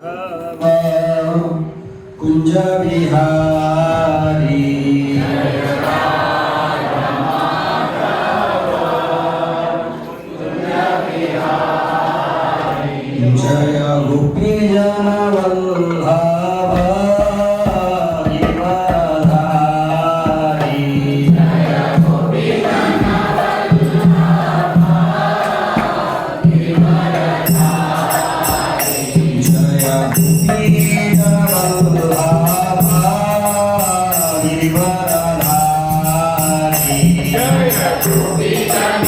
कुंज बिहारी जय गोपी जन वल्लभ गिरधारी जय गोपी जन वल्लभ गिरधारी जय गोपी जन वल्लभ गिरधारी जय गोपी जन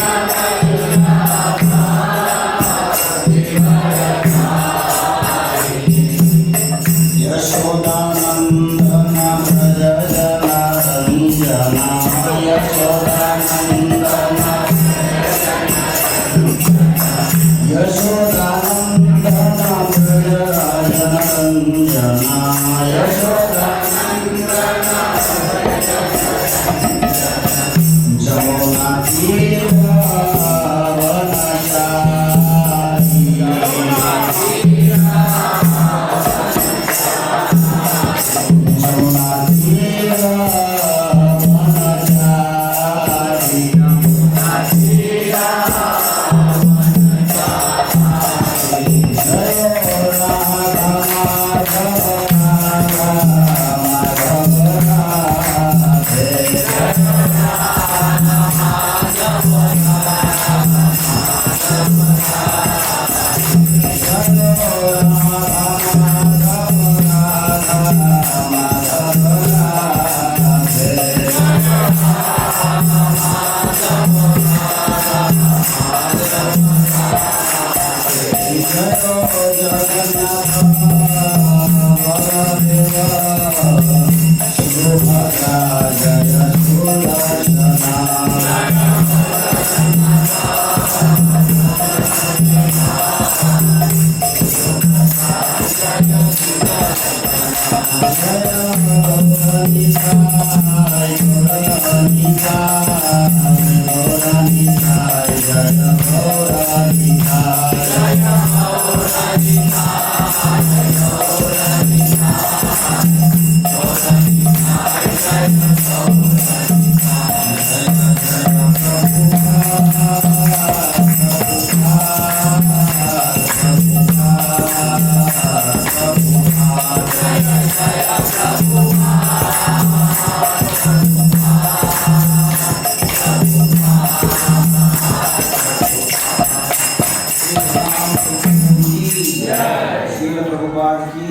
यशोदानंदन व्रज जनार्दन यशोदानंदन यशोदानंदन व्रज जनार्दन यशोदानंदन जमुना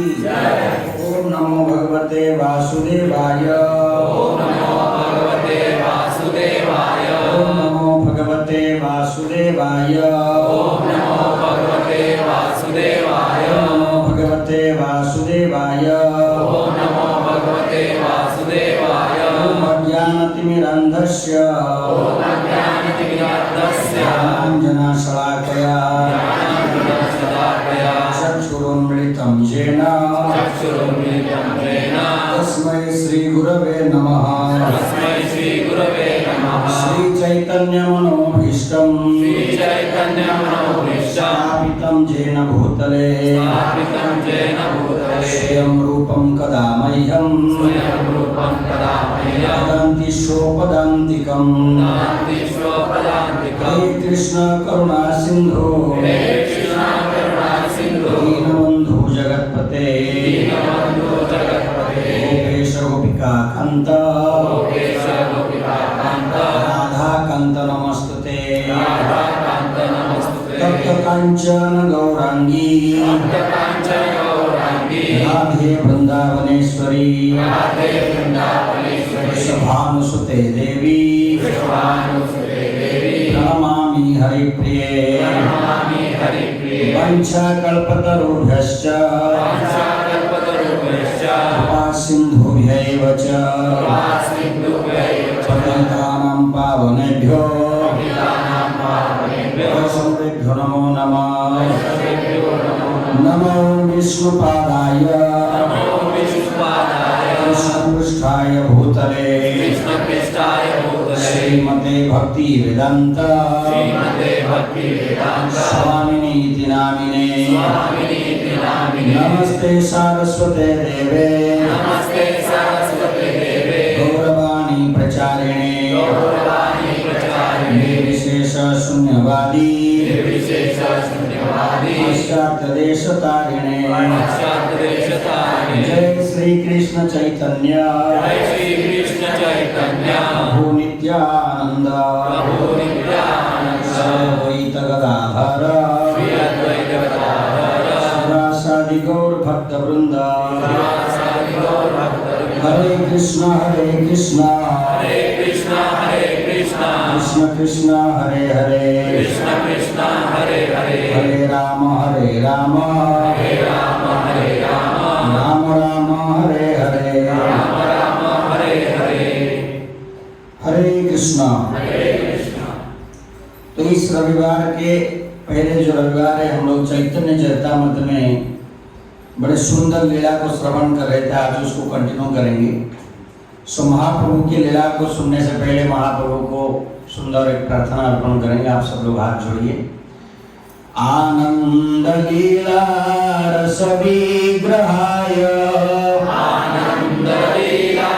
ओम नमो भगवते वासुदेवाय ओम नमो भगवते वासुदेवाय ओम नमो भगवते वासुदेवाय ओम नमो भगवते वासुदेवाय ओम नमो भगवते वासुदेवाय ओम नमो भगवते वासुदेवाय ओम अज्ञानतिमिरन्धस्य ओम अज्ञानतिमिरन्धस्य ज्ञानाञ्जनशलाकया चक्षुरुन्मिलितं येन तस्मै श्रीगुरवे नमः श्री चैतन्यमनोभीष्टं स्थापितं येन भूतले स्वयं रूपं कदा मह्यं वदन्ति स्वपदान्तिकं हे कृष्ण करुणा सिन्धु दीनबन्धु जगत्पते गोपेश गोपिका कान्त राधा कान्त नमस्तुते तप्त काञ्चन गौरांगी राधे वृंदावनेश्वरी वृषभानुसुते देवी प्रणमामि हरिप्रिये वंशकल्पतरुभ्यश्च कृपा सिन्धुभ्यैव च पतितानां पावनेभ्यो वैष्णवेभ्यो नमो नमः नमो विष्णुपादाय कृष्णपृष्ठाय भूतले श्रीमते भक्ति वेदांत स्वामिनीति नामिने नमस्ते सारस्वते देवे नमस्ते सरस्वते देवे गौरवाणी प्रचारिणे निर्विशेष शून्यवादी निर्विशेष शून्यवादी पाश्चात्य देश तारिणे पाश्चात्य देश तारिणे जय श्री कृष्ण चैतन्य जय श्री कृष्ण चैतन्य प्रभु नित्यानंद प्रभु नित्यानंद श्री गदाधर श्री अद्वैत गदाधर श्रीवासादि गौर भक्त वृंद श्रीवासादि गौर भक्तवृंद हरे कृष्ण कृष्ण कृष्ण कृष्ण हरे हरे कृष्ण कृष्ण हरे हरे हरे राम हरे राम हरे राम राम राम हरे हरे राम राम हरे हरे हरे कृष्ण। तो इस रविवार के पहले जो रविवार है हम लोग चैतन्य चरितामृत में बड़े सुंदर लीला को श्रवण कर रहे थे, आज उसको कंटिन्यू करेंगे। सो महाप्रभु की लीला को सुनने से पहले महाप्रभु को सुंदर एक प्रार्थना अर्पण करेंगे। आप सब लोग हाथ जोड़िए। आनंद लीला रस विग्रहाय आनंद लीला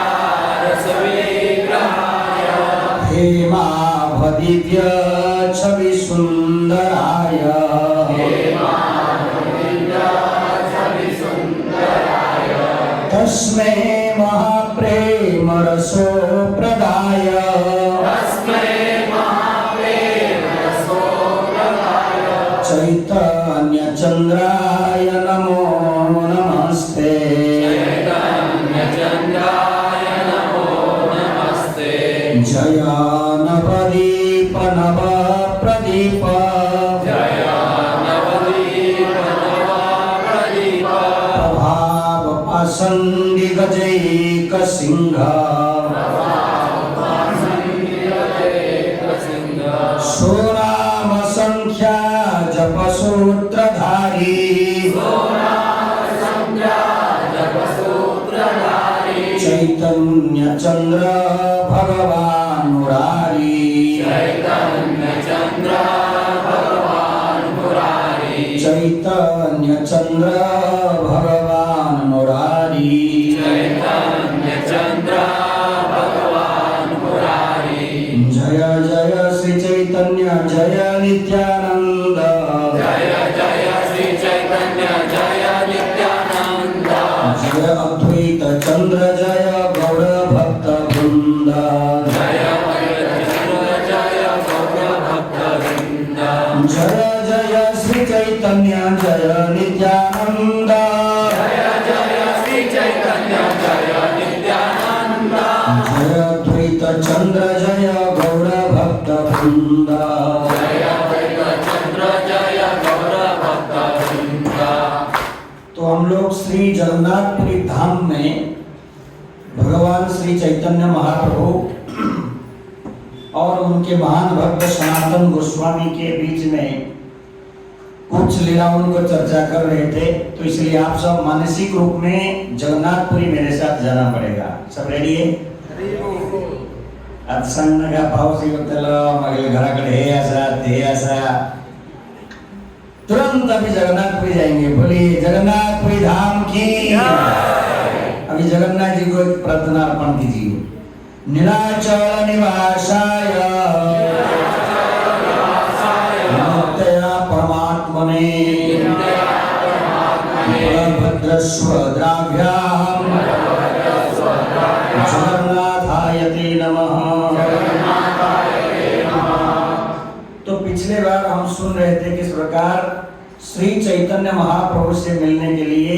रस विग्रहाय हेमाभदिव्य छवि सुंदराय तस्मै महाप्रेम रसो प्रदाय चैतन्य चंद्राय नमो नमस्ते चंद्राय नमो नमस्ते जय नवदीप नव प्रदीप जय नवदीप नव प्रदीप प्रभाव पासंदि गजैक सिंह सोनाम संख्या जप सूत्रधारी चैतन्य चंद्र भगवान मुरारी चैतन्य चंद्र भगवान मुरारी चैतन्य चंद्र भगवान मुरारी चैतन्य चंद्र भगवान मुरारी जय जय श्री चैतन्य जय नित्यानंद जय जय श्री चैतन्य जय नित्यानंद जय अद्वैत चंद्र जय गौर भक्त वृंद जय चंद्र जय गौर भक्त वृंद जय जय श्री चैतन्य जय नित्यानंद जय जय श्री चैतन्य जय नित्यानंद जय अद्वैत चंद्र जय गौर भक्त वृंद जय अद्वैत चंद्र जय गौर भक्त वृंद। तो हम लोग श्री जगन्नाथपुरी धाम में भगवान श्री चैतन्य महाप्रभु और उनके महान भक्त सनातन गोस्वामी के बीच में कुछ लीलाओं को चर्चा कर रहे थे। तो इसलिए आप सब मानसिक रूप में जगन्नाथपुरी मेरे साथ जाना पड़ेगा। सब रेडी है? आज सन्नगा पाऊस येतलो मग घराकडे हे असा तुरंत अभी जगन्नाथपुरी जाएंगे। बोलिए जगन्नाथपुरी धाम की। अभी जगन्नाथ जी को एक प्रार्थना अर्पण कीजिए। नीलाचल निवासाय नित्या परमात्मने बलभद्रस्वद्राभ्याम जगन्नाथाय ते नमः। तो पिछले बार हम सुन रहे थे किस प्रकार श्री चैतन्य महाप्रभु से मिलने के लिए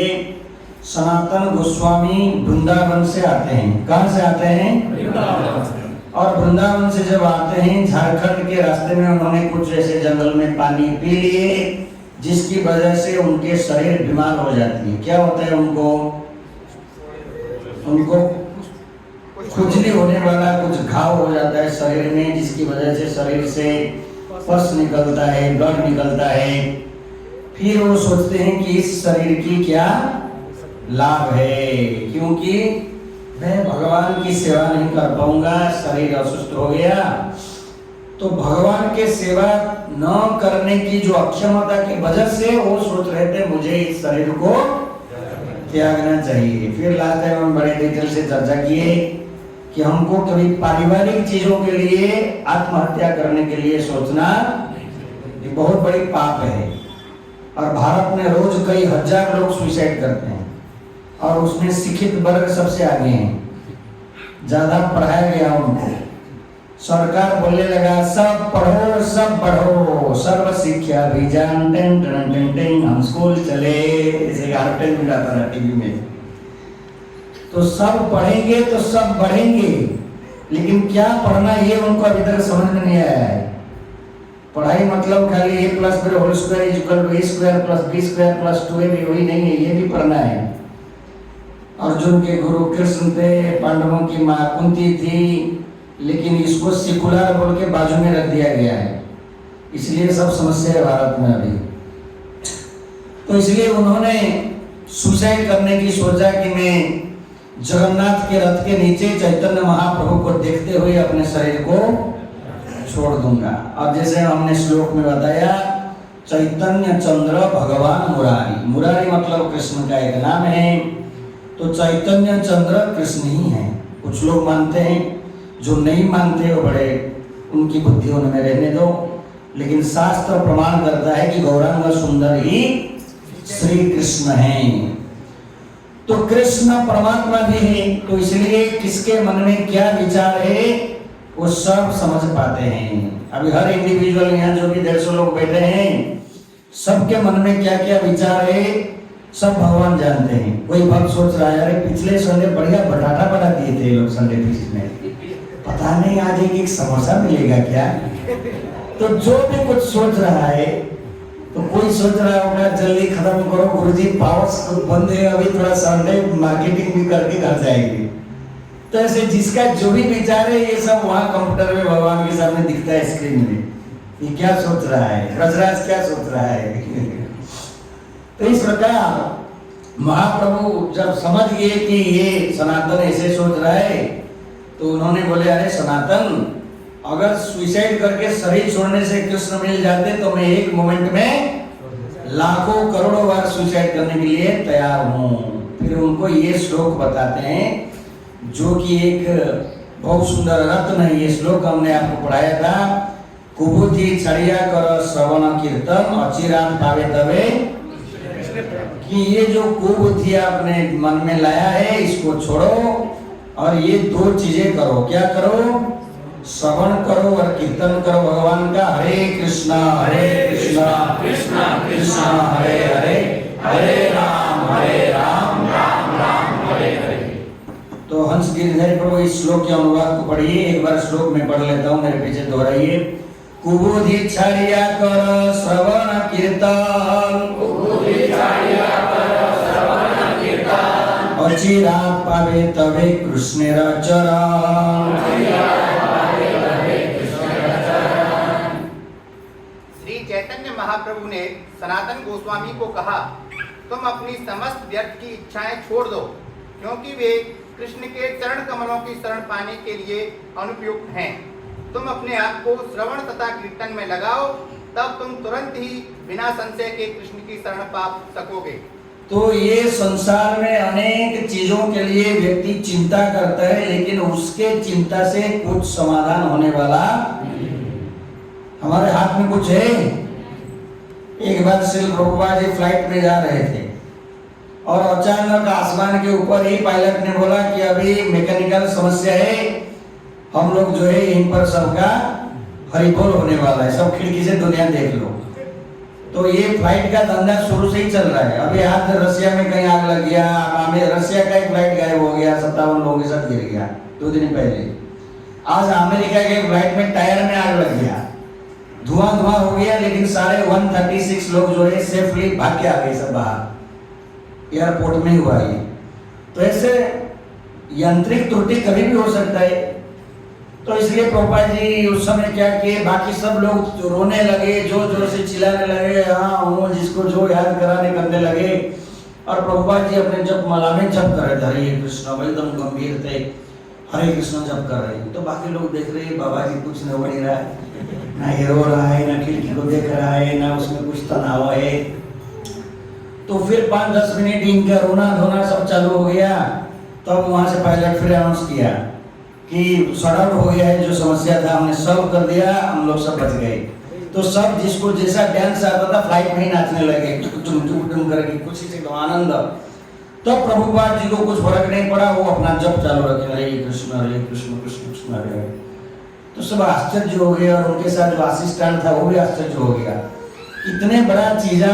सनातन गोस्वामी वृंदावन से आते हैं। कहाँ से आते हैं? और वृंदावन से जब आते हैं झारखंड के रास्ते में उन्होंने कुछ ऐसे जंगल में पानी पी लिए जिसकी वजह से उनके शरीर बीमार हो जाती है। क्या होता है उनको खुजली होने वाला कुछ घाव हो जाता है शरीर में, जिसकी वजह से शरीर से पस निकलता है, ब्लड निकलता है। फिर वो सोचते हैं कि इस शरीर की क्या लाभ है, क्योंकि मैं भगवान की सेवा नहीं कर पाऊंगा, शरीर असुस्त हो गया। तो भगवान के सेवा न करने की जो अक्षमता की वजह से वो सोच रहे थे मुझे इस शरीर को त्यागना चाहिए। फिर लास्ट टाइम हम बड़े डिटेल से चर्चा किए कि हमको कभी पारिवारिक चीजों के लिए आत्महत्या करने के लिए सोचना ये बहुत बड़ी पाप है। और भारत में रोज कई हजार लोग सुसाइड करते हैं और उसमें शिक्षित वर्ग सबसे आगे हैं, ज्यादा पढ़ाया गया उनको। सरकार बोलने लगा सब पढ़ो सब पढ़ो, सर्व शिक्षा अभियान, टेन टेन टेन टेन, हम स्कूल चले, इसे गार्डन मिला था टीवी में। तो सब पढ़ेंगे तो सब बढ़ेंगे, लेकिन क्या पढ़ना ये उनको अभी तक समझ में नहीं आया है। पढ़ाई मतलब खाली a plus b whole square equal to a square plus b square plus 2ab वही नहीं है, ये भी पढ़ना है। अर्जुन के गुरु कृष्ण थे, पांडवों की मां कुंती थी, लेकिन इसको सेकुलर बोल के बाजू में रख दिया गया है, इसलिए सब समस्या है भारत में अभी। तो इसलिए उन्होंने सुसाइड करने की सोचा कि मैं जगन्नाथ के रथ के नीचे चैतन्य महाप्रभु को देखते हुए अपने शरीर को छोड़ दूंगा। अब जैसे हमने श्लोक में बताया, चैतन्य चंद्र भगवान मुरारी, मुरारी मतलब कृष्ण का एक नाम है। तो चैतन्य चंद्र कृष्ण ही है, कुछ लोग मानते हैं, जो नहीं मानते वो बड़े उनकी बुद्धि उनमें रहने दो, लेकिन शास्त्र प्रमाण करता है कि गौरांग सुंदर ही श्री कृष्ण हैं। तो कृष्ण परमात्मा भी है, तो इसलिए किसके मन में क्या विचार है वो सब समझ पाते हैं। अभी हर इंडिविजुअल यहाँ जो भी 150 लोग बैठे हैं, सबके मन में क्या क्या विचार है सब भगवान जानते हैं। कोई भक्त सोच रहा है अरे पिछले संडे बढ़िया बटाटा बना दिए थे लोग संडे फीस्ट में, पता नहीं आज एक समोसा मिलेगा क्या। तो जो भी कुछ सोच रहा है, तो कोई सोच रहा होगा जल्दी खत्म करो गुरुजी, पावर बंद है अभी, थोड़ा संडे मार्केटिंग भी करके घर जाएंगे। तो ऐसे जिसका जो भी विचार है ये सब वहाँ कंप्यूटर में भगवान के सामने दिखता है स्क्रीन में, ये क्या सोच रहा है, ब्रजराज क्या सोच रहा है। तो इस प्रकार महाप्रभु जब समझ गए कि ये सनातन ऐसे सोच रहा है, तो उन्होंने बोले अरे सनातन, अगर सुसाइड करके शरीर छोड़ने से कृष्ण मिल जाते तो मैं एक मोमेंट में लाखों करोड़ों बार सुसाइड करने के लिए तैयार हूँ। फिर उनको ये श्लोक बताते हैं जो कि एक बहुत सुंदर रत्न है। ये श्लोक हमने आपको पढ़ाया था, कुबुद्धि छड़िया कर श्रवण कीर्तन अचिरान पावे तवे, कि ये जो कुबुद्धि आपने मन में लाया है इसको छोड़ो और ये दो चीजें करो। क्या करो? श्रवण करो और कीर्तन करो भगवान का, हरे कृष्णा कृष्णा कृष्णा हरे हरे, हरे राम राम राम हरे हरे। तो हंस गिरधर प्रभु इस श्लोक के अनुवाद को पढ़िए, एक बार श्लोक में पढ़ लेता हूँ, मेरे पीछे दोहराइए। कुबुद्धि छड़िया कर श्रवण कीर्तन, अचिरात पावे तवे कृष्णेर चरण। श्री चैतन्य महाप्रभु ने सनातन गोस्वामी को कहा, तुम अपनी समस्त व्यर्थ की इच्छाएं छोड़ दो, क्योंकि वे कृष्ण के चरण कमलों की शरण पाने के लिए अनुपयुक्त हैं। तुम अपने आप को श्रवण तथा कीर्तन में लगाओ, तब तुम तुरंत ही बिना संशय के कृष्ण की शरण पा सकोगे। तो ये संसार में अनेक चीजों के लिए व्यक्ति चिंता करता है, लेकिन उसके चिंता से कुछ समाधान होने वाला हमारे हाथ में कुछ है। एक बार श्री प्रभुपाद जी फ्लाइट में जा रहे थे और अचानक आसमान के ऊपर ही पायलट ने बोला कि अभी मैकेनिकल समस्या है, हम लोग जो है इन पर सबका हरिबोल होने वाला है, सब खिड़की से दुनिया देख लो। तो ये फ्लाइट का धंधा शुरू से ही चल रहा है। अभी आज रसिया में कहीं आग लग गया, रसिया का एक फ्लाइट गायब हो गया, 57 लोगों के साथ गिर गया 2 दिन पहले। आज अमेरिका के फ्लाइट में टायर में आग लग गया, धुआं हो गया, लेकिन सारे 136 लोग जो है सेफली भाग के आ गए सब बाहर, एयरपोर्ट में हुआ ये। तो ऐसे यांत्रिक त्रुटि कभी भी हो सकता है। तो इसलिए प्रभुपाद जी उस समय क्या किए, बाकी सब लोग रोने लगे, जोर से चिल्लाने लगे, हाँ वो जिसको जो याद कराने करने लगे। और प्रभुपाद जी अपने जप माला में जप कर रहे थे, हरे कृष्ण, एकदम गंभीर थे, हरे कृष्ण जप कर रहे हैं। तो बाकी लोग देख रहे हैं बाबा जी कुछ नहीं बढ़ रहा है, ना ये रो रहा है, ना खिड़की को देख रहा है, ना उसमें कुछ तनाव है। तो फिर 5-10 मिनट इनका रोना धोना सब चालू हो गया। तब वहां से पायलट फिर अनाउंस किया कि सॉर्ट आउट हो गया है, जो समस्या था हमने सॉल्व कर दिया, हम लोग सब बच गए। तो सब जिसको जैसा डांस आता था फ्लाइट में ही नाचने लगे, टुम करके खुशी से आनंद। तब प्रभुपाद जी को कुछ फर्क नहीं पड़ा, वो अपना जप चालू रखे, हरे कृष्ण कृष्ण कृष्ण हरे हरे। तो सब आश्चर्य हो गए, और उनके साथ जो असिस्टेंट था वो भी आश्चर्य हो गया। इतने बड़ा चीजा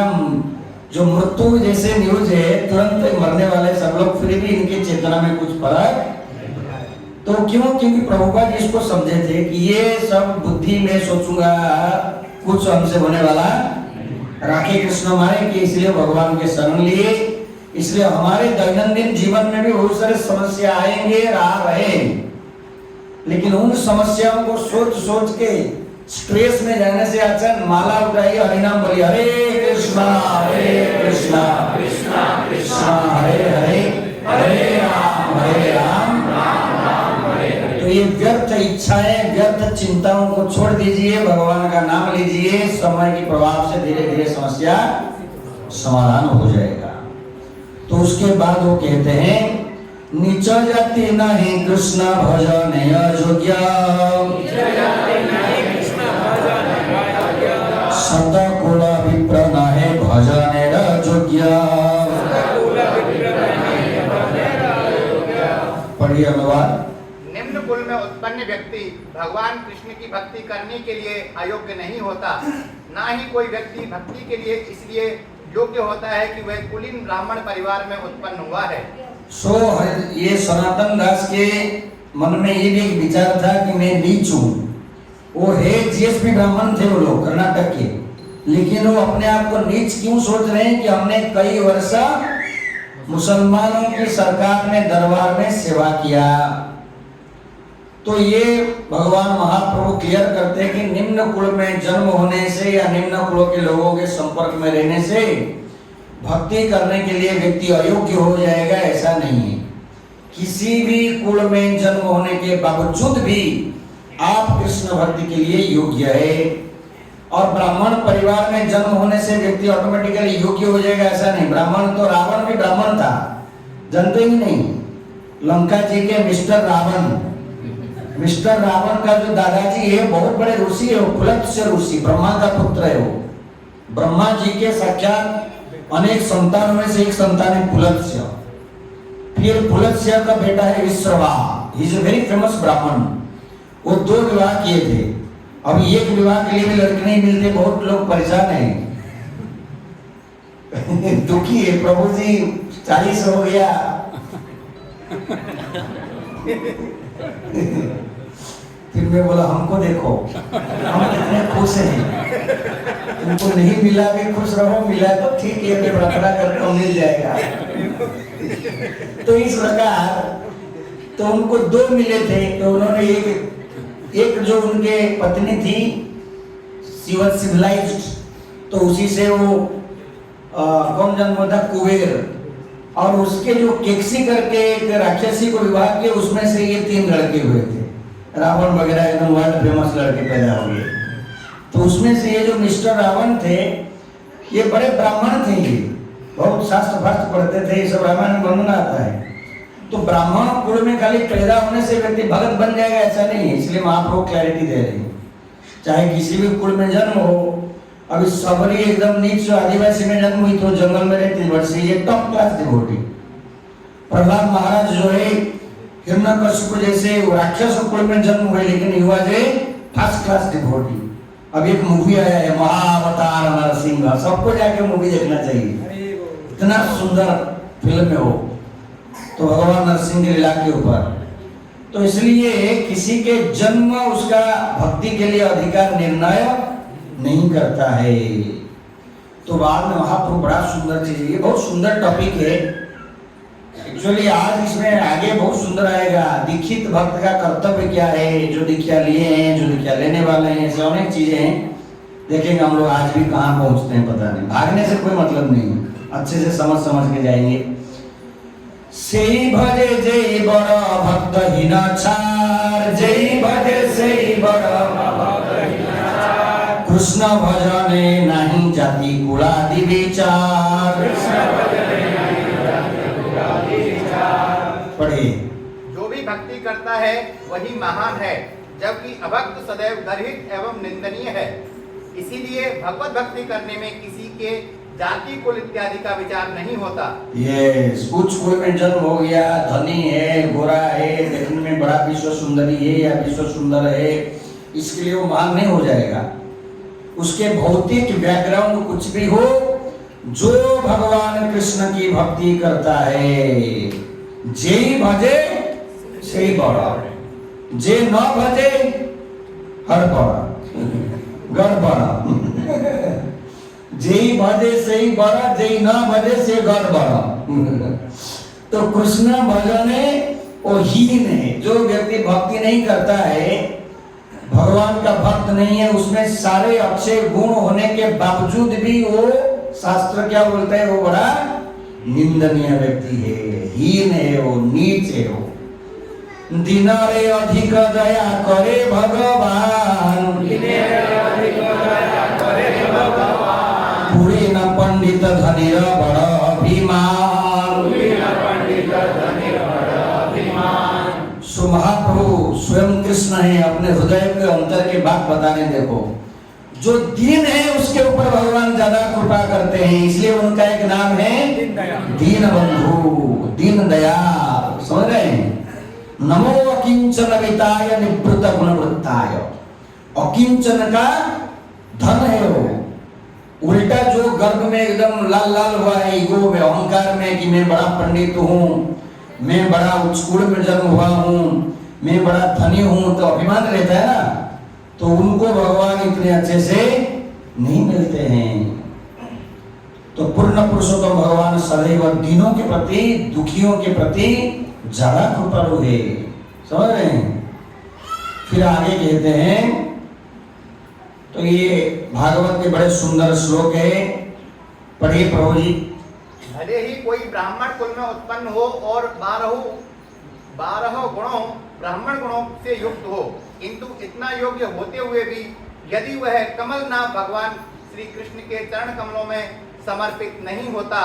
जो मृत्यु जैसे न्यूज है, तुरंत मरने वाले सब लोग, फिर भी इनकी चेतना में कुछ फर्क। तो क्यों? क्योंकि प्रभुपाद जी इसको समझे थे कि ये सब बुद्धि में सोचूंगा, कुछ हमसे होने वाला राखे कृष्ण हमारे कि, इसलिए भगवान के शरण लिए। इसलिए हमारे दैनंदिन जीवन में भी बहुत सारे समस्या आएंगे, आ रहे, लेकिन उन समस्याओं को सोच सोच के स्ट्रेस में जाने से अच्छा माला उठाइए, हरिनाम बोलिए, हरे कृष्णा कृष्णा कृष्णा हरे हरे, हरे राम राम राम हरे हरे। तो ये व्यर्थ इच्छाएं, व्यर्थ चिंताओं को छोड़ दीजिए, भगवान का नाम लीजिए, समय के प्रभाव से धीरे धीरे समस्या समाधान हो जाएगा। तो उसके बाद वो कहते हैं, नीच जाति नहीं कृष्ण भजन योग्य, शतकुल विप्र नहे भजन योग्य। पढ़िए अनुवाद। निम्न कुल में उत्पन्न व्यक्ति भगवान कृष्ण की भक्ति करने के लिए अयोग्य नहीं होता, ना ही कोई व्यक्ति भक्ति के लिए इसलिए योग्य होता है कि वह कुलीन ब्राह्मण परिवार में उत्पन्न हुआ है। ये सनातन दास के मन में ये भी एक विचार था कि मैं नीच हूँ। वो है जीएसपी ब्राह्मण थे वो लोग कर्नाटक के, लेकिन वो अपने आप को नीच क्यों सोच रहे हैं कि हमने कई वर्ष मुसलमानों की सरकार में दरबार में सेवा किया। तो ये भगवान महाप्रभु क्लियर करते हैं कि निम्न कुल में जन्म होने से या निम्न कुलों के लोगों के संपर्क में रहने से भक्ति करने के लिए व्यक्ति अयोग्य हो जाएगा, ऐसा नहीं है। किसी भी कुल में जन्म होने के बावजूद भी आप कृष्ण भक्ति के लिए योग्य है। और ब्राह्मण परिवार में जन्म होने से व्यक्ति ऑटोमेटिकली योग्य हो जाएगा, ऐसा नहीं। ब्राह्मण तो रावण भी ब्राह्मण था, जानते ही नहीं। लंका जी के मिस्टर रावण का जो दादाजी है बहुत बड़े ऋषि है, वो पुलत्स्य ऋषि, ब्रह्मा का पुत्र है। वो ब्रह्मा जी के साक्षात अनेक संतानों में से एक संतान है पुलत्स्य। फिर पुलत्स्य का बेटा है Vishrava, he is a very famous ब्राह्मण। वो 2 विवाह किए थे। अभी एक विवाह के लिए भी लड़के नहीं मिलते, बहुत लोग परेशान हैं दुखी है। प्रभु जी 40 हो गया फिर मैं बोला हमको देखो, हम कितने खुश हैं। उनको नहीं मिला भी खुश रहो, मिला तो ठीक है, मैं प्रार्थना करता हूँ मिल जाएगा। तो इस प्रकार तो उनको 2 मिले थे। तो उन्होंने एक जो उनके पत्नी थी शी वाज सिविलाइज्ड, तो उसी से वो कौन जन्म था, कुबेर। और उसके जो केक्सी करके एक राक्षसी को विवाह किया, उसमें से ये 3 लड़के हुए थे। रावण वगैरह एकदम वर्ल्ड फेमस लड़के पैदा हुए। तो उसमें से ये जो मिस्टर रावण थे, ये बड़े ब्राह्मण थे, ये बहुत शास्त्र भास्त्र पढ़ते थे, ये सब रामायण में वर्णन आता है। तो ब्राह्मण कुल में खाली पैदा होने से व्यक्ति भगत बन जाएगा, ऐसा नहीं है। इसलिए महाप्रभु क्लैरिटी दे रहे हैं, चाहे किसी भी कुल में जन्म हो। अभी सबरी एकदम नीच आदिवासी में जन्म हुई तो जंगल में रहती, बट से ये टॉप क्लास डिवोटी। प्रहलाद महाराज जो है हिरण्यकशिपु जैसे राक्षस कुल में जन्म हुए, लेकिन युवा जो फर्स्ट क्लास डिवोटी। अब एक मूवी आया है महाअवतार नरसिंह, सबको जाके मूवी देखना चाहिए, इतना सुंदर फिल्म है वो। तो भगवान नरसिंह की लीला के ऊपर। तो इसलिए किसी के जन्म उसका भक्ति के लिए अधिकार निर्णय नहीं करता है। तो बाद में महाप्रभु बड़ा सुंदर चीज, ये बहुत सुंदर टॉपिक है एक्चुअली। आज इसमें आगे बहुत सुंदर आएगा, दीक्षित भक्त का कर्तव्य क्या है, जो दीक्षा लिए हैं, जो दीक्षा लेने वाले हैं, ऐसे अनेक चीजें हैं। देखेंगे हम लोग आज भी कहाँ पहुंचते हैं पता नहीं, भागने से कोई मतलब नहीं, अच्छे से समझ के जाएंगे। सेई भजे जय बड़ भक्त हीनाचार, जय भजे सेई बड़ भक्त हीनाचार। कृष्ण भजने नहीं जाति कुलादि विचार। पढ़िए। जो भी भक्ति करता है वही महान है, जबकि अभक्त सदैव गर्हित एवं निंदनीय है। इसीलिए भगवत भक्ति करने में किसी के जाति कुल इत्यादि का विचार नहीं होता। यस, कुछ कुल में जन्म हो गया, धनी है, गोरा है, देखने में बड़ा विश्व सुंदरी है या विश्व सुंदर है, इसके लिए वो महान नहीं हो जाएगा। उसके भौतिक बैकग्राउंड कुछ भी हो, जो भगवान कृष्ण की भक्ति करता है, जे भजे से बड़ा, जे न भजे हर बड़ा गड़बड़ा। जे भजे से ही बड़ा, जे न भजे से गड़बड़ा। तो कृष्ण भजने वो हीन है। जो व्यक्ति भक्ति नहीं करता है, भगवान का भक्त नहीं है, उसमें सारे अच्छे गुण होने के बावजूद भी वो शास्त्र क्या बोलता है, वो बड़ा निंदनीय व्यक्ति है, हीन है, वो नीच है। वो दिनारे अधिक दया करे भगवान, पूरे न पंडित धनिर बड़ा अभिमान। सो महाप्रभु स्वयं कृष्ण है, अपने हृदय के अंतर के बात बताने। देखो, जो दीन है उसके ऊपर भगवान ज्यादा कृपा करते हैं, इसलिए उनका एक नाम है दीन बंधु, दीन दयाल। समझ रहे हैं? नमो अकिंचन विताय निवृत्त गुणवृत्ताय। अकिंचन का धन है वो, उल्टा जो गर्भ में एकदम लाल लाल हुआ है, ईगो में, अहंकार में कि मैं बड़ा पंडित हूँ, मैं बड़ा उच्च कुल में जन्म हुआ हूँ, मैं बड़ा धनी हूँ, तो अभिमान रहता है ना, तो उनको भगवान इतने अच्छे से नहीं मिलते हैं। तो पूर्ण पुरुषोत्तम भगवान सदैव दीनों के प्रति, दुखियों के प्रति ज्यादा कृपालु है। समझ रहे हैं? फिर आगे कहते हैं, तो ये भागवत के बड़े सुंदर श्लोक है, पढ़िए प्रभु जी। भले ही कोई ब्राह्मण कुल में उत्पन्न हो और 12 गुणों ब्राह्मण गुणों से युक्त हो, किंतु इतना योग्य होते हुए भी यदि वह कमल नाम भगवान श्री कृष्ण के चरण कमलों में समर्पित नहीं होता,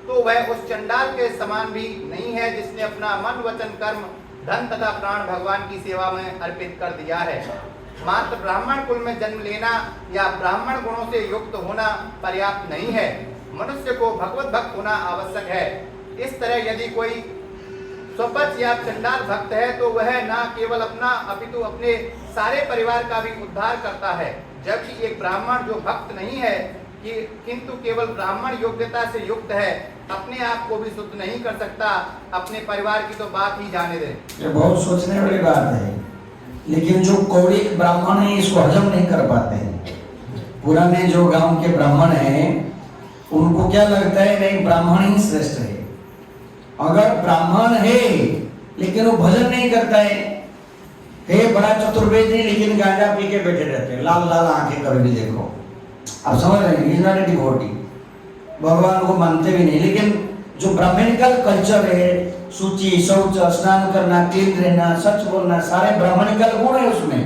तो वह उस चंडाल के समान भी नहीं है जिसने अपना मन वचन कर्म धन तथा प्राण भगवान की सेवा में अर्पित कर दिया है। मात्र ब्राह्मण कुल में जन्म लेना या ब्राह्मण गुणों से युक्त होना पर्याप्त नहीं है, मनुष्य को भगवत भक्त होना आवश्यक है। इस तरह यदि कोई स्वपच या चंडाल भक्त है तो वह न केवल अपना अपितु अपने सारे परिवार का भी उद्धार करता है, जबकि एक ब्राह्मण जो भक्त नहीं है किंतु केवल ब्राह्मण योग्यता से युक्त है, अपने आप को भी शुद्ध नहीं कर सकता, अपने परिवार की तो बात ही जाने दे। ये बहुत सोचने वाली बात है, लेकिन जो कौड़िक ब्राह्मण है इसको हजम नहीं कर पाते हैं। पुराने जो गांव के ब्राह्मण हैं उनको क्या लगता है, नहीं ब्राह्मण ही श्रेष्ठ है। अगर ब्राह्मण है लेकिन वो भजन नहीं करता है बड़ा चतुर्वेदी लेकिन गांजा पी के बैठे रहते हैं, लाल लाल आंखें कर भी देखो, आप समझ रहे हैं, इज नॉट ए डिवोटी, भगवान को मानते भी नहीं। लेकिन जो ब्राह्मणिकल कल्चर है, शुचि, शौच, स्नान करना, क्लीन रहना, सच बोलना, सारे ब्राह्मणिकल गुण है उसमें,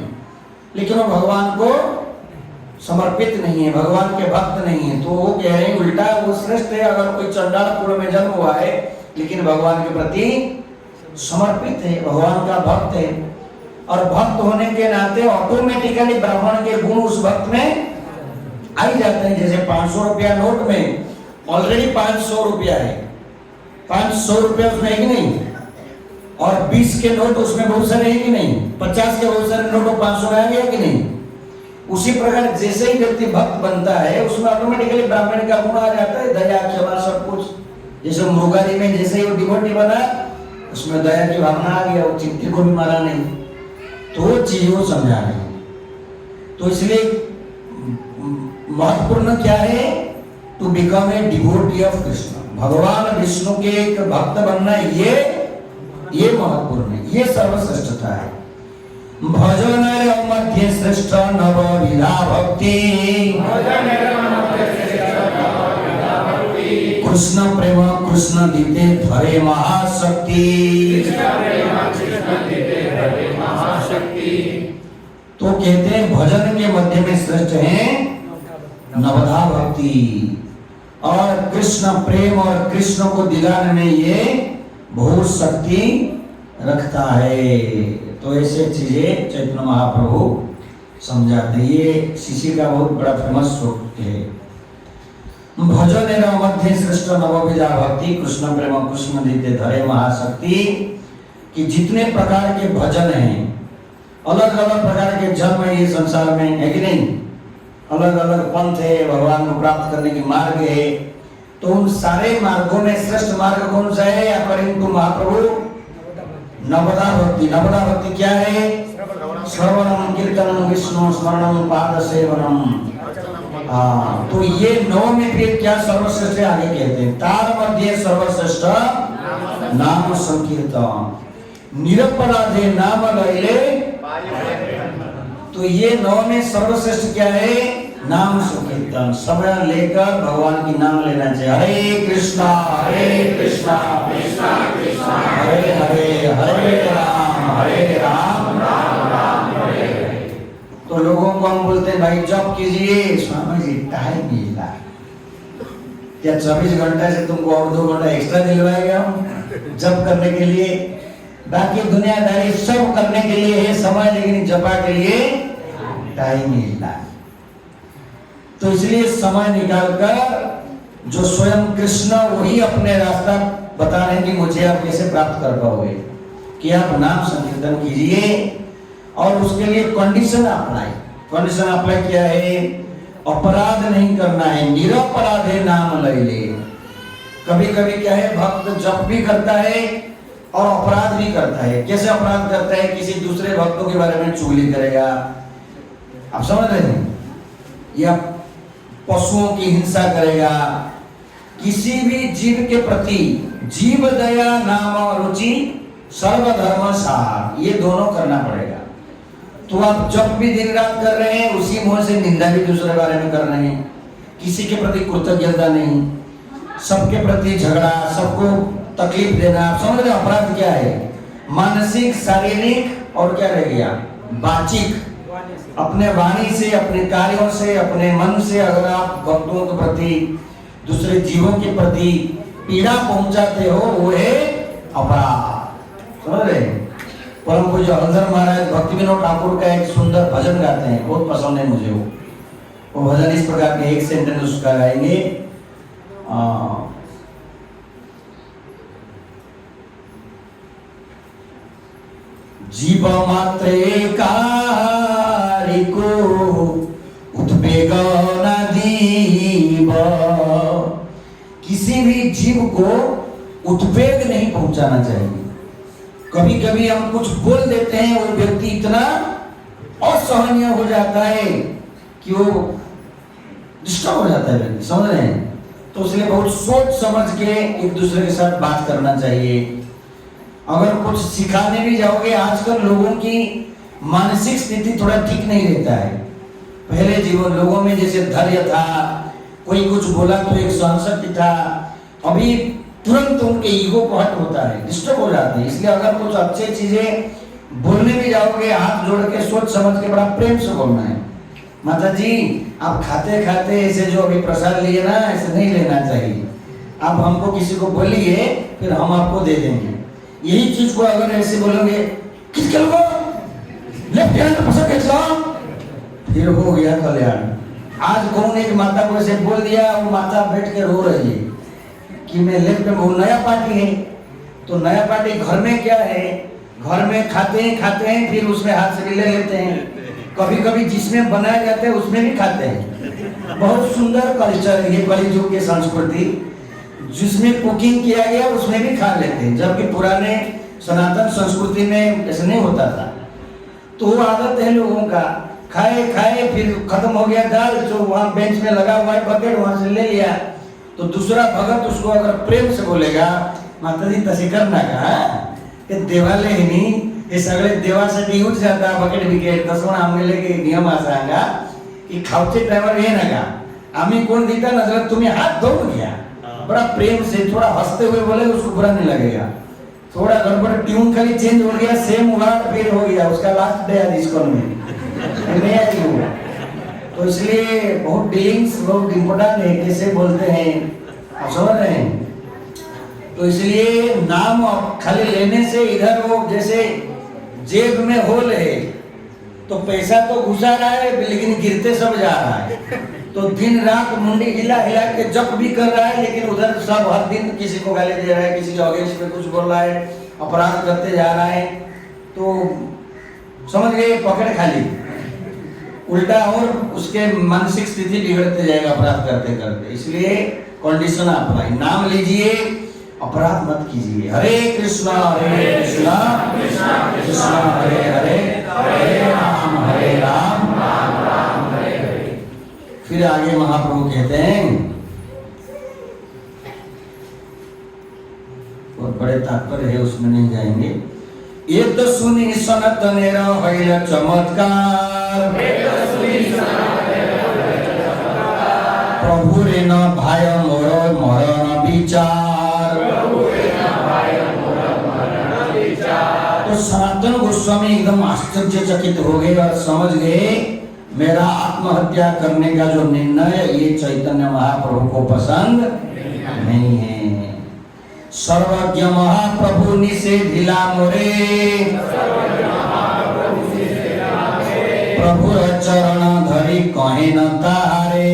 लेकिन वो भगवान को समर्पित नहीं है, भगवान के भक्त नहीं है। तो वो कह रहे हैं उल्टा वो श्रेष्ठ है अगर कोई चंडाल कुल में जन्म हुआ है लेकिन भगवान के प्रति समर्पित है, भगवान का भक्त है। और भक्त होने के नाते ऑटोमेटिकली ब्राह्मण के गुण उस भक्त में आ ही जाते हैं। जैसे 500 रुपया नोट में ऑलरेडी 500 रुपया है, 500 रुपया उसमें है कि नहीं, और 20 के नोट उसमें बहुत सारे है कि नहीं, 50 के बहुत सारे नोट 500 में आ गया कि नहीं। उसी प्रकार जैसे ही व्यक्ति भक्त बनता है उसमें ऑटोमेटिकली ब्राह्मण का गुण आ जाता है, दया, क्षमा, सब कुछ। जैसे मुर्गारी में जैसे ही वो डिवोटी बना उसमें दया की भावना आ गया, वो चिंती को भी मारा नहीं, तो वो चीज वो समझा नहीं। तो इसलिए महत्वपूर्ण क्या है, to become a devotee of Krishna, भगवान विष्णु के एक भक्त बनना, ये महत्वपूर्ण है, ये सर्वश्रेष्ठता है। भजन मध्य श्रेष्ठ नव विधा भक्ति, कृष्ण प्रेम कृष्ण दीते धरे महाशक्ति। तो कहते हैं भजन के मध्य में श्रेष्ठ हैं नवधा भक्ति, और कृष्ण प्रेम और कृष्ण को दिलाने में ये बहुत शक्ति रखता है। तो ऐसे चीजें चैतन्य महाप्रभु समझाते। ये शिशि का बहुत बड़ा फेमस श्लोक है। भजन मध्य श्रेष्ठ नवविधा भक्ति, कृष्ण प्रेम कृष्ण दीते धरे महाशक्ति। कि जितने प्रकार के भजन हैं, अलग अलग प्रकार के जन्म है ये संसार में, है कि नहीं? अलग अलग पंथ है, भगवान को प्राप्त करने की मार्ग है। तो उन सारे मार्गों में श्रेष्ठ मार्ग कौन सा है? अकॉर्डिंग टू महाप्रभु, नवधा भक्ति। नवधा भक्ति क्या है? श्रवणम कीर्तनम विष्णु स्मरणम पाद सेवनम। तो ये नौ में फिर क्या सर्वश्रेष्ठ आगे कहते हैं, तार मध्य सर्वश्रेष्ठ नाम संकीर्तन, निरपराधे नाम लैले। तो ये नौ में सर्वश्रेष्ठ क्या है? नाम संकीर्तन। समय लेकर भगवान की नाम लेना चाहिए। हरे कृष्णा कृष्णा कृष्णा हरे हरे, हरे राम राम राम हरे हरे। तो लोगों को हम बोलते हैं भाई जप कीजिए, स्वामी जी टाइम मिला क्या? 24 घंटे से तुमको और 2 घंटा एक्स्ट्रा दिलवाएगा जप करने के लिए? बाकी दुनियादारी सब करने के लिए है समय, लेकिन जपा के लिए टाइम मिला। तो इसलिए समय निकालकर जो स्वयं कृष्ण वही अपने रास्ता बता रहे हैं कि मुझे आप कैसे प्राप्त कर पाओगे, कि आप नाम संकीर्तन कीजिए और उसके लिए कंडीशन अप्लाई। कंडीशन अप्लाई क्या है? अपराध नहीं करना है, निरपराधे नाम लैले। कभी कभी क्या है, भक्त जप भी करता है और अपराध भी करता है। कैसे अपराध करता है? किसी दूसरे भक्तों के बारे में चुगली करेगा, आप समझ रहे हैं, या पशुओं की हिंसा करेगा, किसी भी जीव के प्रति जीव दया नाम रुचि सर्वधर्म सार, ये दोनों करना पड़ेगा। तो आप जब भी दिन रात कर रहे हैं, उसी मुंह से निंदा भी दूसरे बारे में कर रहे हैं, किसी के प्रति कृतज्ञता नहीं, सबके प्रति झगड़ा, सबको तकलीफ देना। आप समझ रहे अपराध क्या है? मानसिक, शारीरिक और क्या रह गया, वाचिक। अपने वाणी से, अपने कार्यों से, अपने मन से अगर आप भक्तों के प्रति, दूसरे जीवों के प्रति पीड़ा पहुंचाते हो, वो है अपराध। समझ रहे? परम पूज्य हरिधर महाराज भक्ति विनोद ठाकुर का एक सुंदर भजन गाते हैं, बहुत पसंद है मुझे वो भजन इस प्रकार के, एक सेंटेंस उसका गाएंगे। जीव मात्रे कारिको उद्वेग न दीव। किसी भी जीव को उद्वेग नहीं पहुंचाना चाहिए। कभी कभी हम कुछ बोल देते हैं, वो व्यक्ति इतना असहनीय हो जाता है कि वो डिस्टर्ब हो जाता है व्यक्ति, समझ रहे हैं? तो इसलिए बहुत सोच समझ के एक दूसरे के साथ बात करना चाहिए। अगर कुछ सिखाने भी जाओगे, आजकल लोगों की मानसिक स्थिति थोड़ा ठीक नहीं रहता है। पहले जीवन लोगों में जैसे धैर्य था, कोई कुछ बोला तो एक सहनशक्ति था, अभी तुरंत उनके ईगो को हट होता है, डिस्टर्ब हो जाते हैं। इसलिए अगर कुछ अच्छी चीजें बोलने भी जाओगे, हाथ जोड़ के सोच समझ के बड़ा प्रेम से बोलना है। माता जी आप खाते खाते ऐसे जो अभी प्रसाद लिए ना, ऐसे नहीं लेना चाहिए। आप हमको किसी को बोलिए, फिर हम आपको दे देंगे। यही चीज को अगर ऐसे बोलोगे, किसके लोग लेफ्ट हैंड पसंद इस्लाम, फिर हो गया कल्याण। आज कौन एक माता को ऐसे बोल दिया, वो माता बैठ के रो रही है कि मैं लेफ्ट में, वो नया पार्टी है। तो नया पार्टी घर में क्या है, घर में खाते हैं फिर उसमें हाथ से भी ले लेते हैं। कभी कभी जिसमें बनाया जाता है उसमें भी खाते हैं। बहुत सुंदर कल्चर ये कलयुग की संस्कृति, जिसमें कुकिंग किया गया उसमें भी खा लेते हैं, जबकि पुराने सनातन संस्कृति में ऐसा नहीं होता था। तो वो आदत है लोगों का, खाए फिर खत्म हो गया दाल, जो वहाँ बेंच में लगा हुआ है बकेट, वहां से ले लिया। तो दूसरा भगत उसको अगर प्रेम से बोलेगा, माताजी तसे करना का देवाले हिनी हे सगळे देवासाठी यूज जाता बकेट बिकेट, तसं म्हणून आम्हाला एक नियम असा सांगा की खावचे टायमार हे नका, आम्ही कोण देता नजर तुम्ही हाथ धोऊन घ्या, बड़ा प्रेम से थोड़ा हंसते हुए बोले, उसको बुरा नहीं लगेगा। थोड़ा गड़बड़ ट्यून खाली चेंज हो गया, सेम वर्ड फिर हो गया, उसका लास्ट डे है डिस्को में नहीं आई हुआ। तो इसलिए बहुत डीलिंग्स बहुत इम्पोर्टेंट है, कैसे बोलते हैं आप समझ रहे हैं। तो इसलिए नाम खाली लेने से इधर वो जैसे जेब में होल है तो पैसा तो घुसा रहा है लेकिन गिरते सब जा रहा है। तो दिन रात मुंडी हिला हिला के जप भी कर रहा है लेकिन उधर सब हर दिन किसी को गाली दे रहा है, किसी के अगेंस्ट में कुछ बोल रहा है, अपराध करते जा रहा है। तो समझ गए, पकड़ खाली उल्टा और उसके मानसिक स्थिति बिगड़ते जाएगा अपराध करते करते। इसलिए कंडीशन अप्लाई, नाम लीजिए अपराध मत कीजिए। हरे कृष्णा कृष्णा कृष्णा हरे हरे हरे राम राम राम हरे हरे। फिर आगे महाप्रभु कहते हैं, बहुत बड़े तात्पर्य है उसमें नहीं जाएंगे। ये तो सुनी सनातन हईल चमत्कार प्रभु रे न भाय मोर मरण विचार। तो सनातन गोस्वामी एकदम आश्चर्यचकित हो गए और समझ गए मेरा आत्महत्या करने का जो निर्णय ये चैतन्य महाप्रभु को पसंद नहीं है। सर्वज्ञ महाप्रभु निषेधिला मोरे प्रभु चरण धरि कहे न तारे।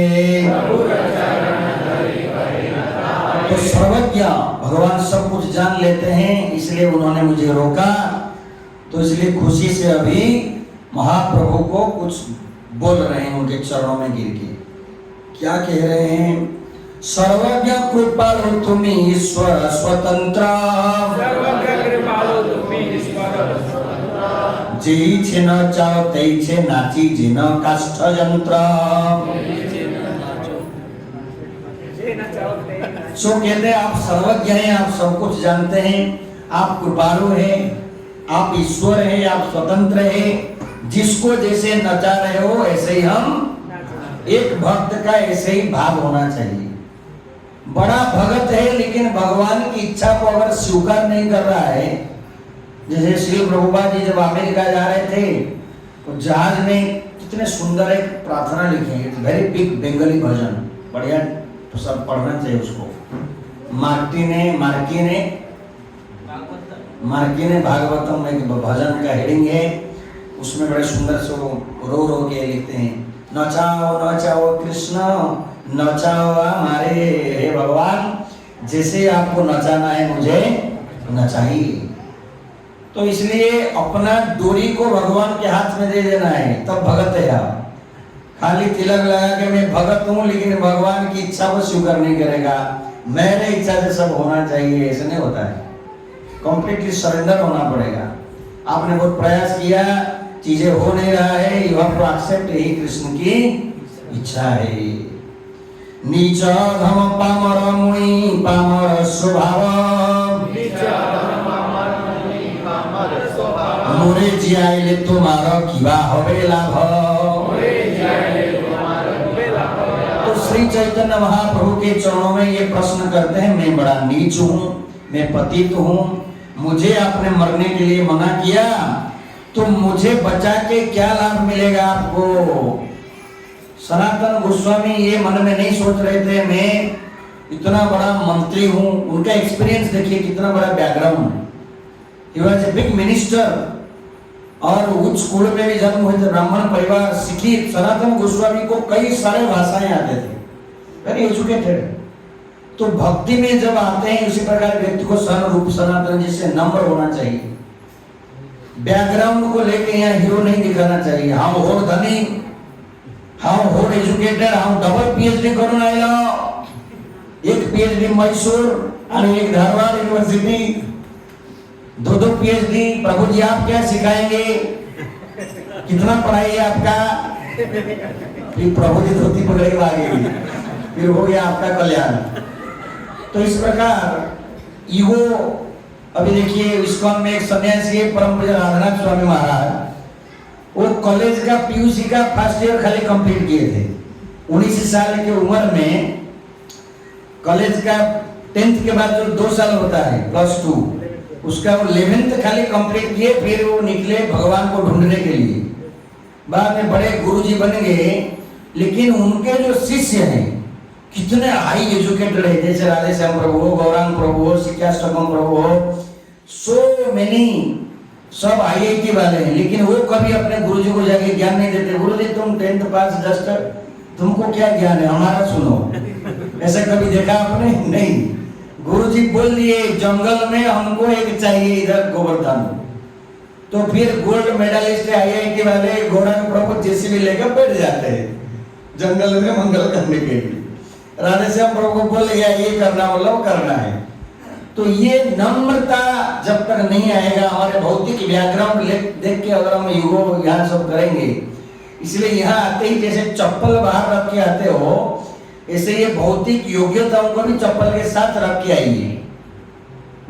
तो सर्वज्ञ भगवान सब कुछ जान लेते हैं इसलिए उन्होंने मुझे रोका। तो इसलिए खुशी से अभी महाप्रभु को कुछ बोल रहे हैं उनके चरणों में गिर के। क्या कह रहे हैं? सर्वज्ञ कृपालु तुम ईश्वर स्वतंत्र जेई छे न चाओ तेई छे नाची जिन काष्ठ यंत्र। सो कहते हैं आप सर्वज्ञ हैं, आप सब कुछ जानते हैं, आप कृपालु हैं, आप ईश्वर हैं, आप स्वतंत्र हैं। जिसको जैसे नचा रहे हो ऐसे ही हम एक भक्त का ऐसे ही भाव होना चाहिए। बड़ा भगत है लेकिन भगवान की इच्छा को अगर स्वीकार नहीं कर रहा है, जैसे श्री प्रभुपाद जी जब अमेरिका जा रहे थे तो जहाज में कितने सुंदर एक प्रार्थना लिखी है, वेरी बिग बंगाली भजन, बढ़िया, तो सब पढ़ना चाहिए उसको। मार्की ने भागवतम में एक भजन का हेडिंग है, उसमें बड़े सुंदर से रो रो के लिखते हैं, नचाओ नचाओ कृष्ण नचाओ हमारे, हे भगवान जैसे आपको नचाना है मुझे नचाइए। तो इसलिए अपना डोरी को भगवान के हाथ में दे देना है, तब भगत है आप। खाली तिलक लगा के मैं भगत हूँ लेकिन भगवान की इच्छा को स्वीकार नहीं करेगा, मेरे इच्छा से सब होना चाहिए, ऐसा नहीं होता है। कंप्लीटली सरेंडर होना पड़ेगा। आपने बहुत प्रयास किया, चीजें हो नहीं रहा है, यू हैव टू एक्सेप्ट, यही कृष्ण की इच्छा है। नीच धम पामर मुनि पामर स्वभाव मोरे जियाइले तुम्हारा किबा होबे लाभ। तो श्री चैतन्य महाप्रभु के चरणों में ये प्रश्न करते हैं, मैं बड़ा नीच हूँ, मैं पतित हूँ, मुझे आपने मरने के लिए मना किया तो मुझे बचा के क्या लाभ मिलेगा आपको? सनातन गोस्वामी ये मन में नहीं सोच रहे थे मैं इतना बड़ा मंत्री हूँ। उनका एक्सपीरियंस देखिए कितना बड़ा background, he was a big minister और उच्च कुल में भी जन्म हुए थे, ब्राह्मण परिवार, शिक्षित। सनातन गोस्वामी को कई सारे भाषाएं आते थे, वेरी एजुकेटेड। तो भक्ति में जब आते हैं उसी प्रकार व्यक्ति को सन रूप सनातन जी से नम्र होना चाहिए। बैकग्राउंड को लेके यहाँ हीरो नहीं दिखाना चाहिए, हाँ और धनी, हाँ और एजुकेटेड, हाँ डबल पीएचडी करून आयला, एक पीएचडी मैसूर और एक धारवाड़ यूनिवर्सिटी, दो पीएचडी। प्रभु जी आप क्या सिखाएंगे, कितना पढ़ाई है आपका? फिर प्रभु जी धोती पकड़ के भागेगी, फिर हो गया आपका कल्याण। तो इस प्रकार ईगो, अभी देखिए इस्कॉन में एक सन्यासी है परम पूज्य राधानाथ स्वामी महाराज, वो कॉलेज का पीयूसी का फर्स्ट ईयर खाली कंप्लीट किए थे। 19 साल की उम्र में कॉलेज का 10th के बाद जो 2 साल होता है +2, उसका वो 11th खाली कंप्लीट किए, फिर वो निकले भगवान को ढूंढने के लिए। बाद में बड़े गुरुजी बन गए लेकिन उनके जो शिष्य हैं कितने हाई एजुकेटेड है, जैसे राधेश्याम प्रभु हो, गौरांग प्रभु हो, शिक्षाष्टकम प्रभु हो, सो मेनी, सब IIT वाले हैं, लेकिन वो कभी अपने गुरुजी को जाके ज्ञान नहीं देते। गुरुजी तुम 10th पास जस्ट, तुमको क्या ज्ञान है, हमारा सुनो। ऐसा कभी देखा आपने? नहीं। गुरुजी बोल दिए जंगल में हमको एक चाहिए इधर गोवर्धन, तो फिर गोल्ड मेडलिस्ट IIT वाले गौरांग प्रभु जैसे भी लेकर बैठ जाते हैं जंगल में मंगल करने के लिए। राधेश्याम प्रभु को बोल गया ये करना, बोला वो करना है। तो ये नम्रता जब तक नहीं आएगा, हमारे भौतिक व्याकरण देख के अगर हम युगो यहाँ सब करेंगे, इसलिए यहाँ आते ही जैसे चप्पल बाहर रख के आते हो, ऐसे ये भौतिक योग्यताओं को भी चप्पल के साथ रख के आइए,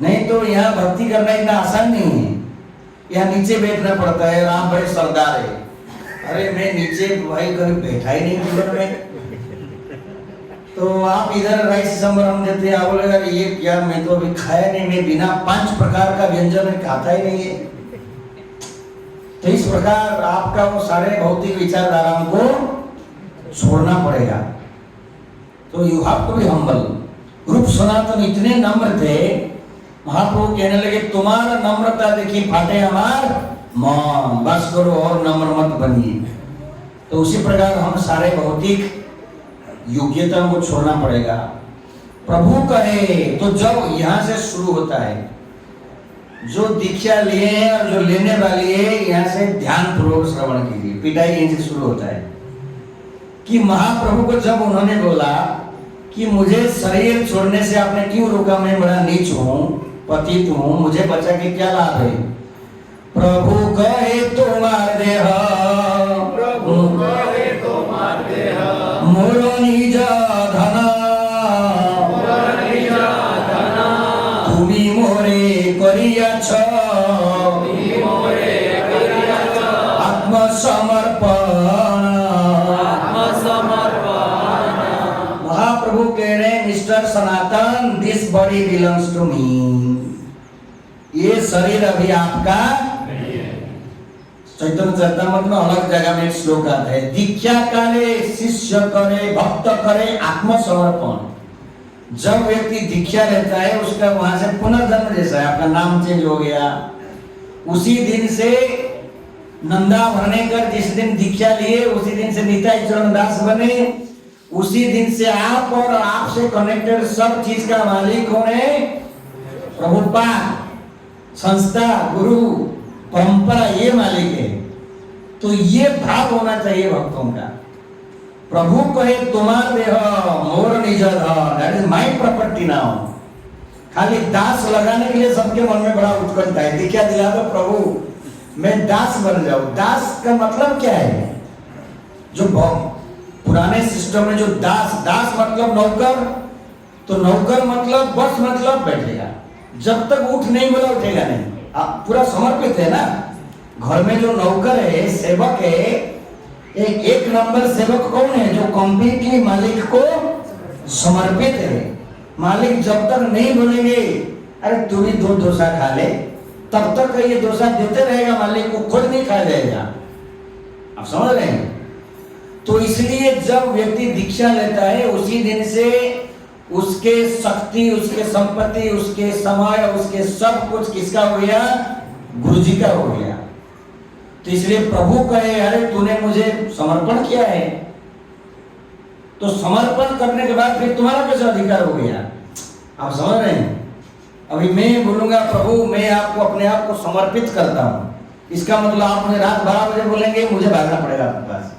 नहीं तो यहाँ भक्ति करना इतना आसान नहीं है। यहाँ नीचे बैठना पड़ता है, राम बड़े सरदार है, अरे मैं नीचे भाई कभी बैठा ही नहीं जीवन में, तो आप इधर राइस संबरम देते हैं, आप बोलेगा ये क्या, मैं तो अभी खाया नहीं, मैं बिना 5 प्रकार का व्यंजन खाता ही नहीं है। तो इस प्रकार आपका वो सारे भौतिक विचारधाराओं को छोड़ना पड़ेगा। तो you have to be humble. Rupa Sanatana इतने नम्र थे, महाप्रभु कहने लगे तुम्हारा नम्रता देखी फाटे हमार मन, बस करो और नम्र मत बनिए। तो उसी प्रकार हम सारे भौतिक योग्यताओं को छोड़ना पड़ेगा। प्रभु कहे तो जब यहाँ से शुरू होता है, जो दीक्षा लिए हैं और जो लेने वाली है, यहाँ से ध्यान पूर्वक श्रवण कीजिए। पिटाई यहीं से शुरू होता है कि महाप्रभु को जब उन्होंने बोला कि मुझे शरीर छोड़ने से आपने क्यों रोका, मैं बड़ा नीच हूँ, पतित हूँ, मुझे बचा के क्या लाभ है। प्रभु कहे तुम्हार देह, प्रभु कहे तुम्हार देह, मोरो निज धन, मोर निज धन, तुमी मोरे करियाछ, तुमी मोरे करियाछ, आत्मसमर्पण। आत्मसमर्पण। महाप्रभु कह रहे हैं mister Sanatana, this body belongs to me, ये शरीर अभी आपका नहीं है। चैतन्य चरितामृत में अलग जगह में एक श्लोक आता है, दीक्षा करे शिष्य करे भक्त करे आत्मसमर्पण। जब व्यक्ति दीक्षा लेता है उसका वहां से पुनर्जन्म जैसा है, आपका नाम चेंज हो गया। उसी दिन से नंदा भरनेकर जिस दिन दीक्षा लिए उसी दिन से निताई चरण दास बने, उसी दिन से आप और आपसे कनेक्टेड सब चीज का मालिक कौन है? प्रभुपाद, संस्था, गुरु, परंपरा, ये मालिक है। तो ये भाव होना चाहिए भक्तों का। प्रभु कहे तुम्हार देह मोर निज धन, that is my property now. खाली दास लगाने के लिए सबके मन में बड़ा उत्कंठा है, दीक्षा दिला दो प्रभु मैं दास बन जाऊं। दास का मतलब क्या है? जो पुराने सिस्टम में जो दास मतलब नौकर, तो नौकर मतलब बस मतलब बैठेगा, जब तक उठ नहीं बोला उठेगा नहीं। आप पूरा समर्पित है ना। घर में जो नौकर है, सेवक है, एक नंबर सेवक कौन है? जो कंप्लीटली मालिक को समर्पित है। मालिक जब तक नहीं बोलेंगे अरे तू भी 2 डोसा खा ले, तब तक ये डोसा देते रहेगा, मालिक को खुद नहीं खा जाएगा। आप समझ रहे हैं? तो इसलिए जब व्यक्ति दीक्षा लेता है उसी दिन से उसके शक्ति, उसके संपत्ति, उसके समय, उसके सब कुछ किसका हो गया? गुरु जी का हो गया। तो इसलिए प्रभु कहे अरे तूने मुझे समर्पण किया है, तो समर्पण करने के बाद फिर तुम्हारा कैसा अधिकार हो गया? आप समझ रहे हैं? अभी मैं बोलूंगा प्रभु मैं आपको अपने आप को समर्पित करता हूं, इसका मतलब आप मुझे रात 12 बजे बोलेंगे मुझे भागना पड़ेगा आपके पास,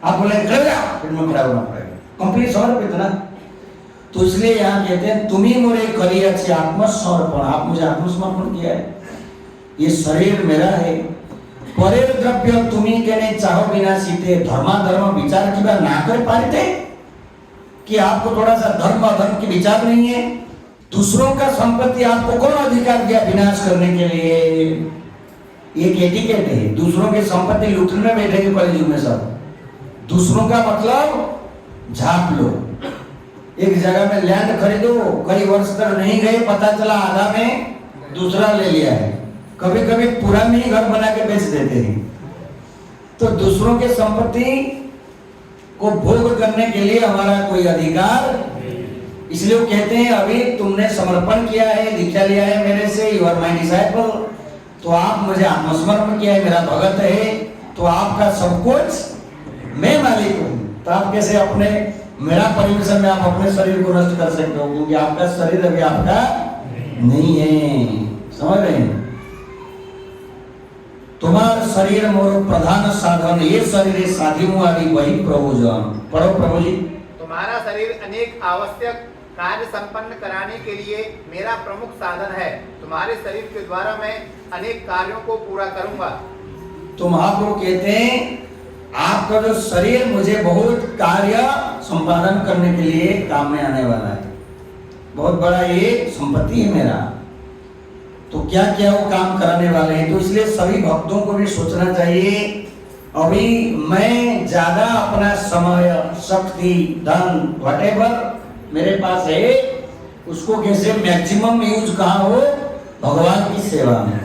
आप बोलेंगे खड़े हो जाओ, फिर मैं खड़ा होना पड़ेगा, कंप्लीट समर्पित ना। तो इसलिए यहाँ कहते हैं तुम्ही मोरे करी अच्छी आत्मसमर्पण, आप मुझे आत्मसमर्पण किया है, ये शरीर मेरा है। परेर द्रव्य तुम्ही कहने चाहो बिना सीते, धर्माधर्म विचार की बात ना कर पाते कि आपको थोड़ा सा धर्म अधर्म की विचार नहीं है। दूसरों का संपत्ति आपको कौन अधिकार दिया विनाश करने के लिए? एक एटिकेट है, दूसरों की संपत्ति लूटने में बैठेंगे कलयुग में सब। दूसरों का मतलब झाप लो, एक जगह में लैंड खरीदो, कई वर्ष तक नहीं गए, पता चला आधा में दूसरा ले लिया है। कभी कभी पुरानी ही घर बना के बेच देते हैं। तो दूसरों के संपत्ति को भोग करने के लिए हमारा कोई अधिकार, इसलिए वो कहते हैं अभी तुमने समर्पण किया है, दीक्षा लिया है मेरे से, यू आर माय डिसाइपल, तो आप मुझे आत्मसमर्पण किया है, मेरा भगत है, तो आपका सब कुछ मैं मालिक हूँ। तो आप कैसे अपने मेरा परमिशन में आप अपने शरीर को नष्ट कर सकते हो, क्योंकि आपका शरीर अभी आपका नहीं है, समझ रहे हैं? तुम्हारा शरीर मोर प्रधान साधन, ये शरीर साधी हूँ अभी वही प्रभु जन। पढ़ो प्रभु जी। तुम्हारा शरीर अनेक आवश्यक कार्य संपन्न कराने के लिए मेरा प्रमुख साधन है। तुम्हारे शरीर के द्वारा मैं अनेक कार्यों को पूरा करूंगा। तो महाप्रभु कहते हैं आपका जो शरीर मुझे बहुत कार्य संपादन करने के लिए काम में आने वाला है, बहुत बड़ा ये संपत्ति है मेरा। तो क्या क्या वो काम कराने वाले हैं, तो इसलिए सभी भक्तों को भी सोचना चाहिए अभी मैं ज्यादा अपना समय, शक्ति, धन, व्हाटएवर मेरे पास है, उसको कैसे मैक्सिमम यूज कहाँ हो, भगवान की सेवा में।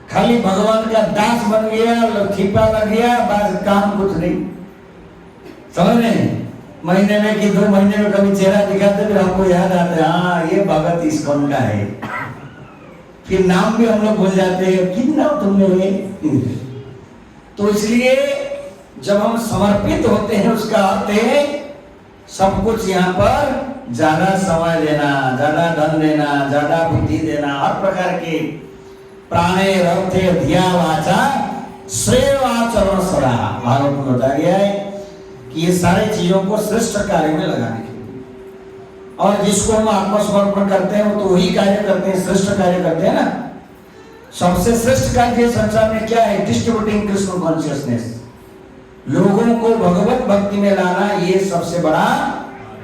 खाली भगवान का दास बन गया, छिपा लग गया, बस काम कुछ नहीं, समझ रहे? महीने में कि 2 महीने में कभी चेहरा दिखाते फिर हमको याद आता है हाँ ये भगत इस्कॉन का है, फिर नाम भी हम लोग भूल जाते हैं, कितना तुमने। तो इसलिए जब हम समर्पित होते हैं उसका अर्थ है सब कुछ यहाँ पर ज्यादा समय देना, ज्यादा धन देना, ज्यादा बुद्धि देना, हर प्रकार के प्राणे रथे धिया वाचा श्रेयवाचरण सदा, भागवत में बताया गया है कि ये सारे चीजों को श्रेष्ठ कार्य में लगाने के लिए, और जिसको हम आत्मसमर्पण करते हैं वो तो वही कार्य करते हैं, श्रेष्ठ कार्य करते हैं ना। सबसे श्रेष्ठ कार्य संसार में क्या है? डिस्ट्रीब्यूटिंग कृष्ण कॉन्शियसनेस, लोगों को भगवत भक्ति में लाना, ये सबसे बड़ा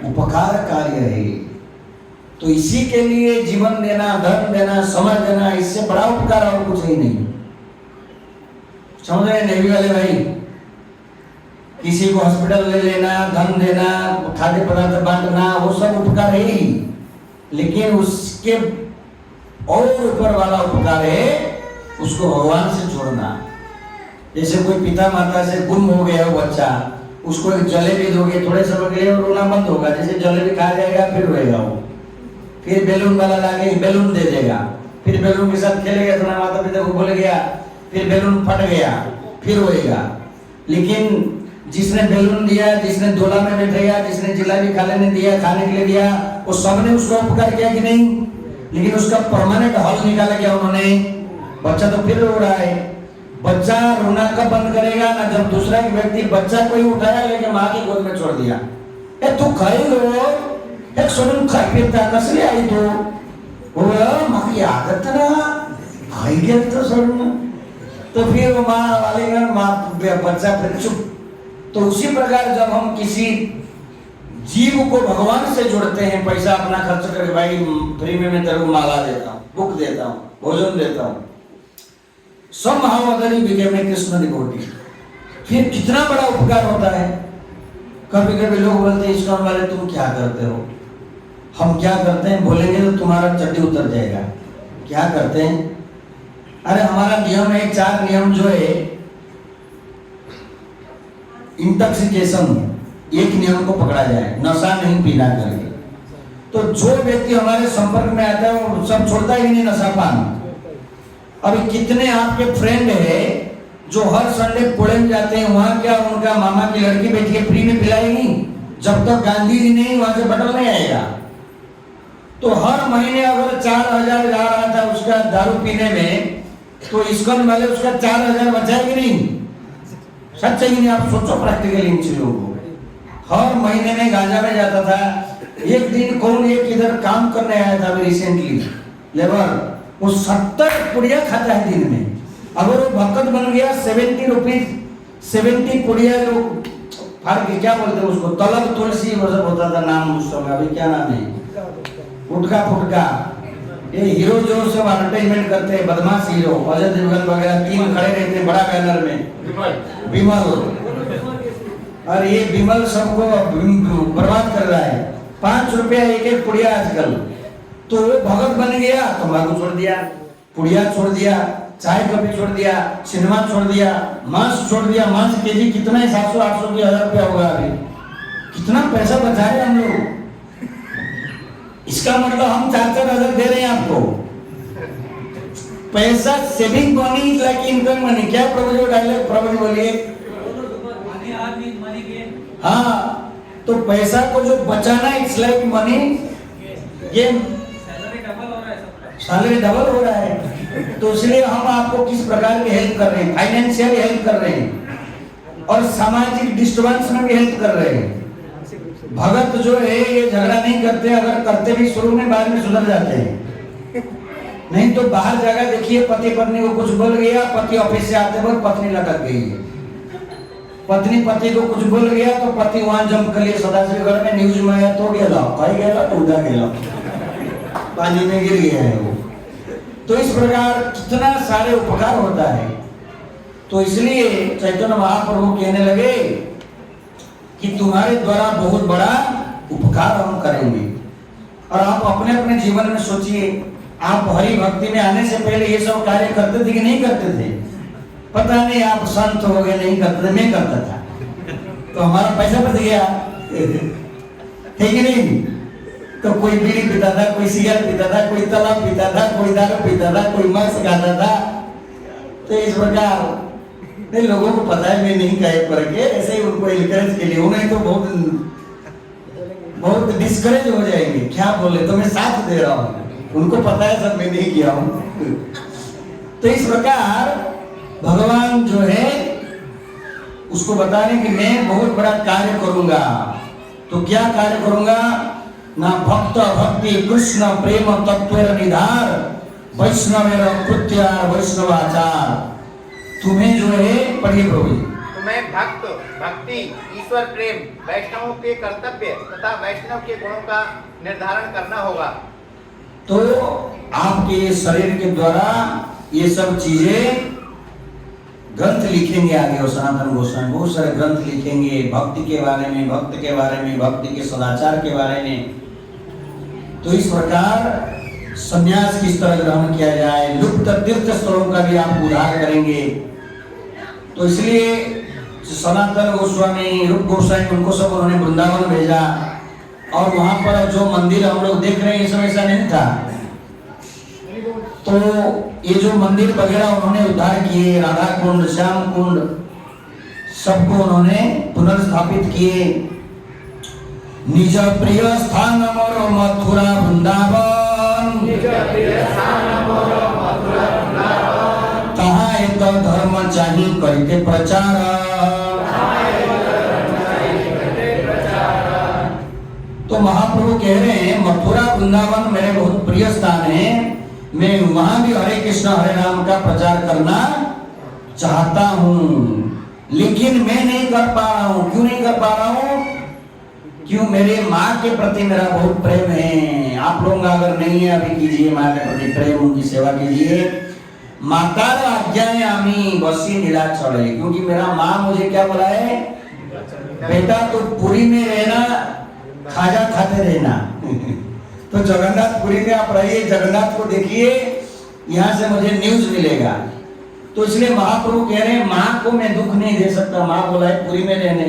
उपकार कार्य है। तो इसी के लिए जीवन देना, धन देना, समय देना, इससे बड़ा उपकार और कुछ ही नहीं। समझ रहे नेवी वाले भाई? किसी को हॉस्पिटल ले लेना, धन देना, खाद्य पदार्थ बांटना, वो सब उपकार है ही, लेकिन उसके और ऊपर वाला उपकार है उसको भगवान से जोड़ना। जैसे कोई पिता माता से गुम हो गया हो बच्चा, उसको एक जलेबी दोगे, थोड़े समय के लिए रोना बंद होगा, जैसे जलेबी खा जाएगा फिर रोएगा वो, फिर बैलून वाला लाके बैलून दे देगा, फिर बैलून के साथ खेलेगा, थोड़ा माता पिता को भूल गया, फिर बैलून फट गया, फिर रोएगा। लेकिन जिसने बैलून दिया, जिसने डोला में बैठेगा, जिसने जिलेबी खाने दिया, खाने के लिए दिया, वो सबने उसको उपकार किया कि नहीं? लेकिन उसका परमानेंट हल निकाला क्या उन्होंने? बच्चा तो फिर रो रहा है। बच्चा रोना कब बंद करेगा ना? जब दूसरा व्यक्ति बच्चा कोई उठाया लेके माँ की गोद में छोड़ दिया, ए तू खाई लो, एक सोनम खाई पीता कसली आई तो वो माँ की आदत ना खाई गया तो सोनम, तो फिर वो माँ वाले माँ बच्चा फिर चुप। तो उसी प्रकार जब हम किसी जीव को भगवान से जोड़ते हैं, पैसा अपना खर्च करके भाई फ्री में मैं तेरे को माला देता हूँ, बुक देता हूँ, भोजन देता हूँ, somehow other he became a Krishna devotee, फिर कितना बड़ा उपकार होता है। कभी कभी लोग बोलते हैं इस्कॉन वाले तुम क्या करते हो? हम क्या करते हैं बोलेंगे तो तुम्हारा चड्डी उतर जाएगा। क्या करते हैं? अरे हमारा नियम है, 4 नियम जो है इंटॉक्सिकेशन, एक नियम को पकड़ा जाए, नशा नहीं पीना करके। तो जो व्यक्ति हमारे संपर्क में आता है वो सब छोड़ता ही नहीं नशा पान। अभी कितने आपके फ्रेंड है जो हर संडे पुणे में जाते हैं, वहां क्या उनका मामा की लड़की बैठी है फ्री में पिलाएगी? जब तक गांधी जी नहीं वहां से बटल नहीं आएगा। तो हर महीने अगर 4000 जा रहा था उसका दारू पीने में, तो इस्कॉन वाले उसका 4000 बचाएंगे नहीं? सच ही नहीं? आप सोचो प्रैक्टिकली इन चीजों को। हर महीने में गांजा में जाता था। एक दिन कौन एक इधर काम करने आया था रिसेंटली लेबर, वो 70 पुड़िया खाता है दिन में। अगर वो भक्त बन गया 70 रुपीज, 70 पुड़िया जो फाड़ क्या बोलते हैं उसको, तलब तुलसी वो सब होता था नाम उस समय, अभी क्या नाम है, गुटका फुटका। ये हीरो जो सब एडवर्टाइजमेंट करते हैं, बदमाश हीरो, अजय देवगन वगैरह 3 खड़े रहते हैं बड़ा बैनर में, विमल। और ये विमल सबको बर्बाद कर रहा है। 5 रुपया एक पुड़िया आजकल। तो वो भगत बन गया, तंबाकू छोड़ दिया, पुड़िया छोड़ दिया, चाय कॉफी छोड़ दिया, सिनेमा छोड़ दिया, मांस छोड़ दिया। मांस केजी कितना है? 700 800 की 1000 रुपया होगा अभी। कितना पैसा बचाए हम लोग। इसका मतलब हम 4-4 हजार दे रहे हैं आपको। पैसा saving money like income money. क्या प्रभु जी डायलॉग प्रभु जी बोलिए। हाँ, तो पैसा को जो बचाना इट्स लाइक मनी। ये सैलरी डबल हो रहा है। तो इसलिए हम आपको किस प्रकार की हेल्प कर रहे हैं? फाइनेंशियल हेल्प कर रहे हैं और सामाजिक डिस्टर्बेंस में भी हेल्प कर रहे हैं। भगत जो है ये झगड़ा नहीं करते, अगर करते भी शुरू में, बाद में सुधर जाते हैं। नहीं तो बाहर जगह देखिए, पति पत्नी को कुछ बोल गया, पति ऑफिस से आते वक्त पत्नी लटक गई है। पत्नी पति को कुछ बोल गया तो पति वहां जंप कर लिए सदाशिवगढ़ में न्यूज में आया तो गेला कहीं गेला तो उधर गेला, पानी में गिर गया है वो। तो इस प्रकार कितना सारे उपकार होता है। तो इसलिए चैतन्य महाप्रभु कहने लगे कि तुम्हारे द्वारा बहुत बड़ा उपकार हम करेंगे। और आप अपने अपने जीवन में सोचिए, आप हरि भक्ति में आने से पहले ये सब कार्य करते थे कि नहीं करते थे? पता नहीं, आप संत हो गए नहीं करते थे, मैं करता था तो हमारा पैसा बच गया, ठीक है नहीं? तो कोई बीड़ी पीता था, कोई सिगरेट पीता था, कोई तलाब पीता था, कोई दारू पीता था, कोई मांस खाता था। तो इस प्रकार नहीं, लोगों को पता है मैं नहीं कहे करके, ऐसे ही उनको इनकरेज के लिए, उन्हें तो बहुत डिस्करेज हो जाएंगे। क्या बोले तो मैं साथ दे रहा हूँ, उनको पता है सब मैं नहीं किया हूँ। तो इस प्रकार भगवान जो है उसको बता रहे कि मैं बहुत बड़ा कार्य करूंगा। तो क्या कार्य करूंगा? ना भक्त भक्ति कृष्ण प्रेम तत्व निधार वैष्णव कृत्य वैष्णवाचार। तुम्हें जो है, पढ़िए प्रभु जी। तुम्हें भक्त भक्ति ईश्वर प्रेम वैष्णवों के कर्तव्य तथा वैष्णव के गुणों का निर्धारण करना होगा। तो आपके शरीर के द्वारा ये सब चीजें ग्रंथ लिखेंगे आगे, और सनातन गोस्वामी बहुत सारे ग्रंथ लिखेंगे भक्ति के बारे में, भक्त के बारे में, भक्ति के सदाचार के बारे में। तो इस प्रकार संन्यास किस तरह ग्रहण किया जाए, लुप्त तीर्थ स्थलों का भी आप उद्धार करेंगे। तो इसलिए सनातन गोस्वामी, रूप गोस्वामी, उनको सब उन्होंने वृंदावन भेजा। और वहां पर जो मंदिर हम लोग देख रहे हैं, ये सब ऐसा नहीं था। तो ये जो मंदिर वगैरह उन्होंने उद्धार किए, राधा कुंड, श्याम कुंड, सबको उन्होंने पुनर्स्थापित किए। निज प्रिय स्थान मोर मथुरा वृंदावन, तहाँ एक धर्म चाहिए करके प्रचार। तो महाप्रभु कह रहे हैं मथुरा वृंदावन मेरे बहुत प्रिय स्थान है, मैं वहां भी हरे कृष्ण हरे राम का प्रचार करना चाहता हूँ, लेकिन मैं नहीं कर पा रहा हूँ। क्यों नहीं कर पा रहा हूँ? क्यों? मेरे माँ के प्रति मेरा बहुत प्रेम है। आप लोग अगर नहीं है अभी कीजिए माँ के प्रति प्रेम, उनकी सेवा कीजिए। मातार आज्ञाएं आमी बसी नीलाचल, क्योंकि मेरा माँ मुझे क्या बोला है, बेटा तो पुरी में रहना, खाजा खाते रहना। तो जगन्नाथपुरी में आप रहिए, जगन्नाथ को देखिए, यहाँ से मुझे न्यूज मिलेगा। तो इसलिए महाप्रभु कह रहे हैं माँ को मैं दुख नहीं दे सकता, माँ बोला है पुरी में रहने,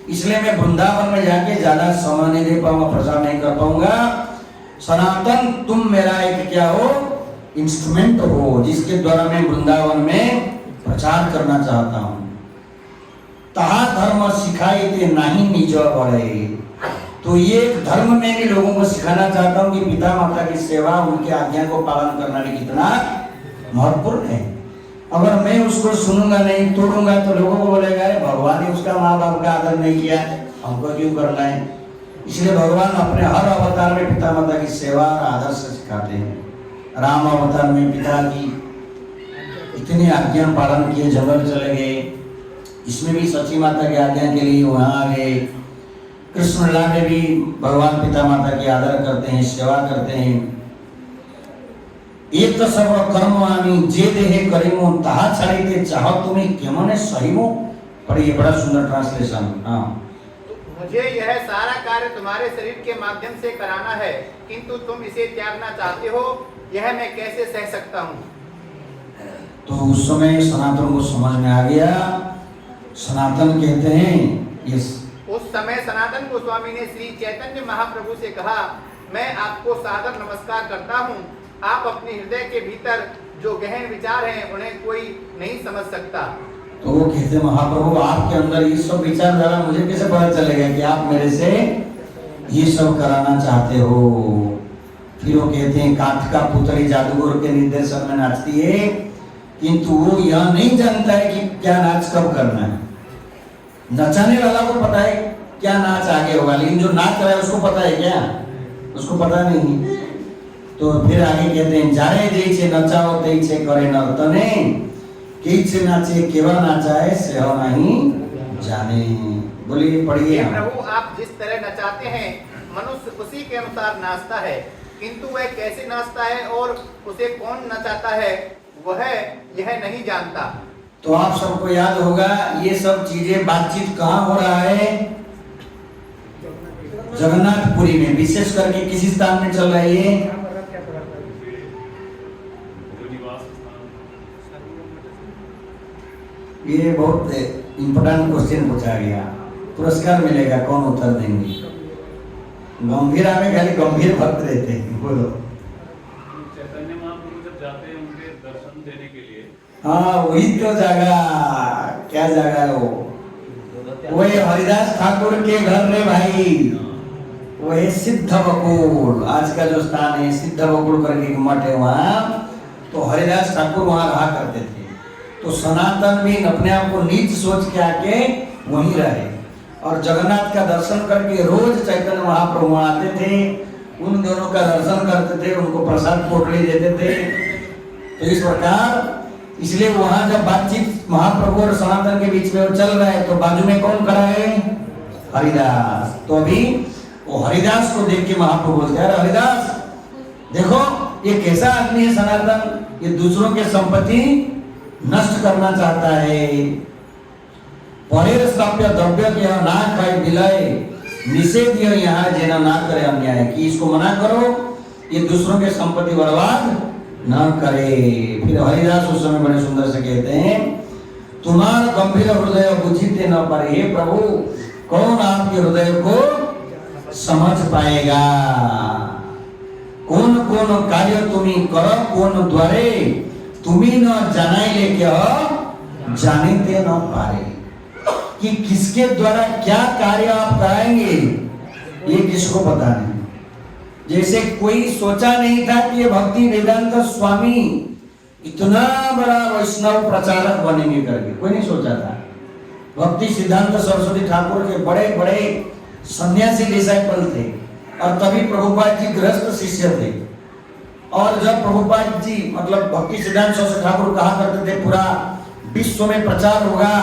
इसलिए मैं वृंदावन में जाके ज्यादा समय नहीं दे पाऊंगा, प्रचार नहीं कर पाऊंगा। सनातन तुम मेरा एक क्या हो, इंस्ट्रूमेंट हो, जिसके द्वारा मैं वृंदावन में प्रचार करना चाहता हूँ। तहा धर्म सिखाई थे नहीं निज बड़े। तो ये धर्म में भी लोगों को सिखाना चाहता हूँ कि पिता माता की सेवा, उनके आज्ञा को पालन करना भी कितना महत्वपूर्ण है। अगर मैं उसको सुनूंगा नहीं, तोड़ूंगा, तो लोगों को बोलेगा भगवान ने उसका माँ बाप का आदर नहीं किया, हमको क्यों करना है। इसलिए भगवान अपने हर अवतार में पिता माता की सेवा और आदर से सिखाते हैं। राम अवतार में पिता की इतनी आज्ञा पालन किए, जंगल चले गए, इसमें भी सची माता की आज्ञा के लिए वहां आ गए। कृष्ण लीला में भी भगवान पिता माता की आदर करते हैं, सेवा करते हैं। एक तो सब कर्म आमी जे देहे करिमो ताहा छाड़ीते चाहो तुम्हें केमने सहीमो। पर ये बड़ा सुंदर ट्रांसलेशन। हाँ, मुझे यह सारा कार्य तुम्हारे शरीर के माध्यम से कराना है, किंतु तुम इसे त्यागना चाहते हो, यह मैं कैसे सह सकता हूँ। तो उस समय सनातन को समझ में आ गया। सनातन कहते हैं इस उस समय सनातन गोस्वामी ने श्री चैतन्य महाप्रभु से कहा, मैं आपको सादर नमस्कार करता हूँ। आप अपने हृदय के भीतर जो गहन विचार हैं उन्हें कोई नहीं समझ सकता। तो वो कहते महाप्रभु आपके अंदर ये सब विचारधारा मुझे कैसे पता चलेगा कि आप मेरे से ये सब कराना चाहते हो। फिर वो कहते हैं काठ का पुतली जादूगर के निर्देशन में नाचती है, किंतु वो यह नहीं जानता है कि क्या नाच कब करना है। नचाने वाला को पता है क्या नाच आगे होगा, लेकिन जो नाच रहा है उसको पता है क्या? उसको पता नहीं। तो फिर आगे कहते हैं जारे जई छे नचाओ तई छे करे नर्तने, की छे नाचे केवा नाचाए से हो नहीं जाने। बोलिए पढ़िए। हे प्रभु, आप जिस तरह नचाते हैं मनुष्य उसी के अनुसार नाचता है, किंतु वह कैसे नाचता है और उसे कौन नचाता है वह यह नहीं जानता। तो आप सबको याद होगा ये सब चीजें बातचीत कहाँ हो रहा है? जगन्नाथपुरी में। विशेष करके किसी स्थान में चल रहा है ये बहुत इम्पोर्टेंट क्वेश्चन पूछा गया। पुरस्कार मिलेगा, कौन उत्तर देंगे? गंभीरा में खाली गंभीर भक्त रहते हैं। बोलो। चैतन्य महाप्रभु जब जाते हैं उनके दर्शन देने के लिए, हाँ वही तो जगह, क्या जगह है वो? वही हरिदास ठाकुर के घर में भाई। वही सिद्ध बकुल, आज का जो स्थान है सिद्ध बकुल करके एक मठ है वहाँ। तो हरिदास ठाकुर वहाँ रहा करते थे। तो सनातन भी अपने आप को नीच सोच के आके वहीं रहे और जगन्नाथ का दर्शन करके रोज चैतन्य महाप्रभु आते थे। उन दोनों का दर्शन करते थे, उनको प्रसाद पोटली देते थे। तो इस प्रकार, इसलिए वहां जब बातचीत महाप्रभु और सनातन के बीच में वो चल रहा है तो बाजू में कौन खड़ा है? हरिदास। तो अभी वो हरिदास को देख के महाप्रभु बोलते हैं, हरिदास देखो ये कैसा आदमी है सनातन, ये दूसरों के संपत्ति नष्ट करना चाहता है। परेर स्थाप्य द्रव्य के ना खाए बिलाए निषेध यहाँ जेना ना करे अन्याय, कि इसको मना करो ये दूसरों के संपत्ति बर्बाद न करे। फिर हरिदास उस समय बड़े सुंदर से कहते हैं, तुम्हारा गंभीर हृदय बुझीते न पारे। हे प्रभु, कौन आपके हृदय को समझ पाएगा? कौन कौन कार्य तुम्हें करो कौन द्वारे तुम्हें न जानाइले क्या जानिते न पारे। कि किसके द्वारा क्या कार्य आप कराएंगे ये किसको पता नहीं। जैसे कोई सोचा नहीं था कि ये भक्ति वेदांत स्वामी इतना बड़ा वैष्णव प्रचारक बनेंगे करके, कोई नहीं सोचा था। भक्ति सिद्धांत सरस्वती ठाकुर के बड़े बड़े सन्यासी डिसाइपल थे और तभी प्रभुपाद जी गृहस्थ शिष्य थे। और जब प्रभुपाद जी मतलब भक्ति सिद्धांत सरस्वती ठाकुर कहा करते थे पूरा विश्व में प्रचार होगा,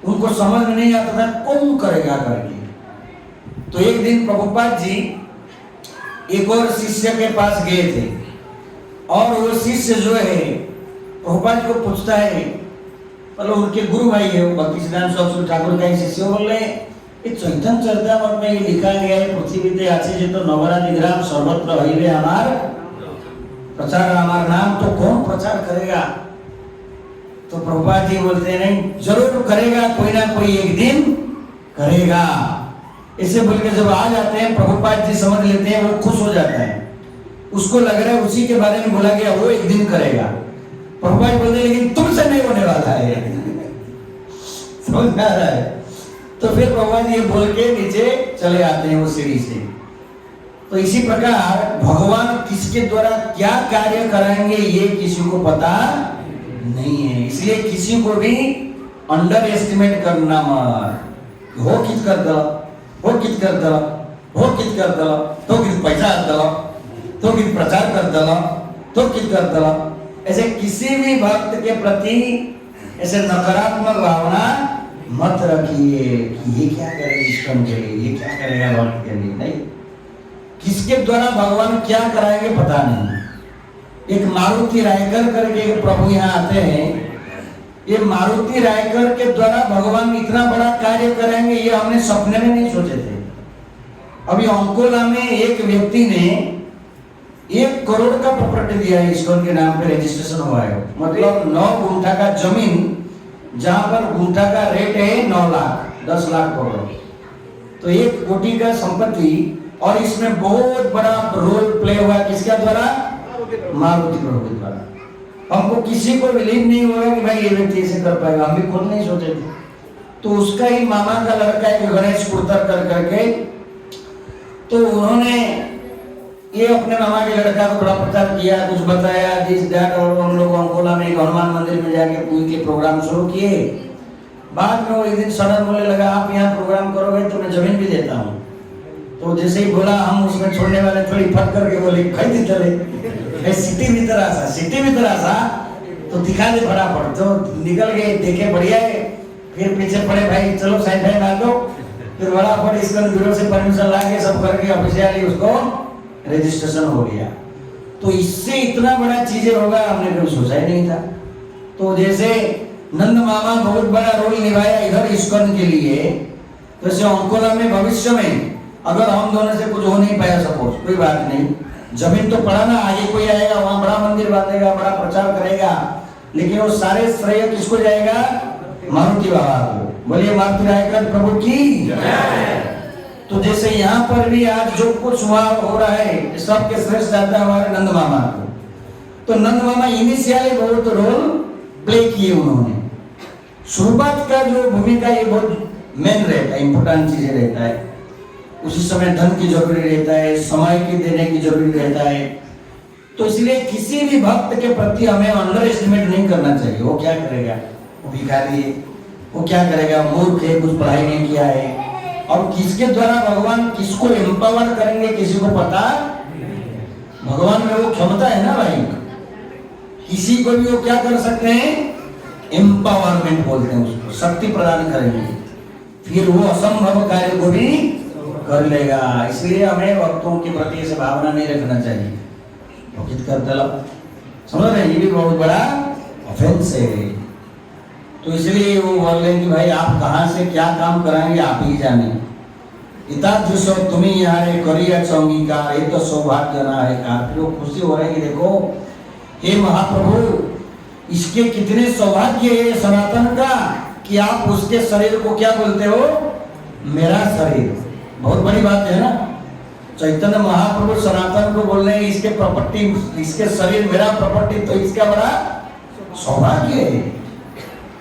उनको समझ में नहीं आता था कौन करेगा करके। तो एक दिन प्रभुपाद जी एक और शिष्य के पास गए थे और वो शिष्य जो है प्रभुपाद को पूछता है, मतलब उनके गुरु भाई है वो भक्ति सिद्धांत सरस्वती ठाकुर का ही शिष्य, बोल रहे ये चैतन्य चरितामृत में ये लिखा गया है पृथ्वीते आछे तो नवरादिग्राम सर्वत्र हईवे हमार प्रचार हमार नाम, तो कौन प्रचार करेगा? तो प्रभुपाद जी बोलते हैं नहीं जरूर करेगा, कोई ना कोई एक दिन करेगा। इसे बोल के जब आ जाते हैं प्रभुपाद जी समझ लेते हैं, वो खुश हो जाता है। उसको लग रहा है उसी के बारे में बोला गया वो एक दिन करेगा। प्रभुपाद बोलते हैं लेकिन तुमसे नहीं होने वाला है। समझ में आ रहा है? तो फिर प्रभुपाद ये बोल के नीचे चले आते हैं वो सीढ़ी से। तो इसी प्रकार भगवान किसके द्वारा क्या कार्य कराएंगे ये किसी को पता नहीं है। इसलिए किसी को भी अंडर एस्टिमेट करना मत। हो कित कर दो, हो कित कर दो, हो कित कर दो, तो कित पैसा दो, तो कित प्रचार कर दो, तो कित कर दो। ऐसे किसी भी भक्त के प्रति ऐसे नकारात्मक भावना मत रखिए कि ये क्या करेगा इष्टम के लिए, ये क्या करेगा भक्त के लिए। नहीं, किसके द्वारा भगवान क्या कराएंगे पता नहीं। एक मारुति रायकर करके एक प्रभु यहाँ आते हैं, ये मारुति रायकर के द्वारा भगवान इतना बड़ा कार्य करेंगे ये हमने सपने में नहीं सोचे थे। अभी अंकोला में एक व्यक्ति ने 1 करोड़ का प्रॉपर्टी दिया है इस्कॉन के नाम पे, रजिस्ट्रेशन हुआ है। मतलब 9 गुंठा का जमीन, जहां पर गुंठा का रेट है 9 लाख 10 लाख करोड़, तो 1 कोटी का संपत्ति। और इसमें बहुत बड़ा रोल प्ले हुआ किसके द्वारा? मारुति प्रभु के द्वारा। हमको किसी को बिलीव नहीं होगा कि भाई ये व्यक्ति ऐसे कर पाएगा, हम भी खुद नहीं सोचे थे। तो उसका ही मामा का लड़का है गणेश कुर्तर कर करके, तो उन्होंने ये अपने मामा के लड़का को बड़ा प्रचार किया, कुछ बताया दिस दैट, और हम लोग अंकोला में एक हनुमान मंदिर में जाके पूजा के प्रोग्राम शुरू किए। बाद में वो एक दिन सडन बोलने लगा, आप यहाँ प्रोग्राम करोगे तो मैं जमीन भी देता हूँ। तो जैसे ही बोला, हम उसमें छोड़ने वाले थोड़ी फट करके बोले खरीद चले सिटी भीतर आसा तो दिखा दे फटाफट। तो निकल गए, देखे बढ़िया है, फिर पीछे पड़े भाई चलो साइन फाइन डाल दो। फिर बड़ा फट इसका ब्यूरो से परमिशन ला के सब करके ऑफिशियली उसको रजिस्ट्रेशन हो गया। तो इससे इतना बड़ा चीजें होगा हमने कभी सोचा ही नहीं था। तो जैसे नंद मामा बहुत बड़ा रोल निभाया इधर इस्कॉन के लिए, तो ऐसे अंकोला में भविष्य में अगर हम दोनों से कुछ हो नहीं पाया, सपोज कोई बात नहीं, जमीन तो पड़ा ना, आगे कोई आएगा वहां बड़ा मंदिर बांधेगा, बड़ा प्रचार करेगा, लेकिन वो सारे श्रेय किसको जाएगा? मारुति बाबा को। बोलिए मारुति रायकन प्रभु की। तो जैसे यहाँ पर भी आज जो कुछ हुआ हो रहा है, सबके श्रेष्ठ जाता है हमारे नंद मामा को। तो नंद मामा इनिशियली बहुत रोल प्ले किए उन्होंने। शुरुआत का जो भूमिका ये बहुत मेन रहता है, इंपोर्टेंट चीजें रहता है। उसी समय धन की जरूरी रहता है, समय की देने की जरूरी रहता है। तो इसलिए किसी भी भक्त के प्रति हमें अंडर एस्टिमेट नहीं करना चाहिए। वो क्या करेगा, वो भिखारी है, वो क्या करेगा, मूर्ख है, कुछ पढ़ाई नहीं किया है। और किसके द्वारा भगवान किसको एम्पावर करेंगे किसी को पता। भगवान में वो क्षमता है ना भाई, किसी को भी वो क्या कर सकते हैं, एम्पावरमेंट बोलते हैं उसको, शक्ति प्रदान करेंगे, फिर वो असंभव कार्य को भी कर लेगा। इसलिए हमें भक्तों के प्रति ऐसे भावना नहीं रखना चाहिए, समझ रहे, ये भी बहुत बड़ा ऑफेंस है। तो इसलिए वो बोल रहे हैं कि भाई आप कहाँ से क्या काम कराएंगे आप ही जाने। इतादृश तुम्हें यहाँ करिया अंगीकार, ये तो सौभाग्य ना है का। फिर वो खुशी हो रहे हैं कि देखो हे महाप्रभु, इसके कितने सौभाग्य है सनातन का कि आप उसके शरीर को क्या बोलते हो, मेरा शरीर। बहुत बड़ी बात है ना। चैतन्य महाप्रभु सनातन को बोल रहे हैं इसके प्रॉपर्टी, इसके शरीर मेरा प्रॉपर्टी, तो इसका बड़ा सौभाग्य है।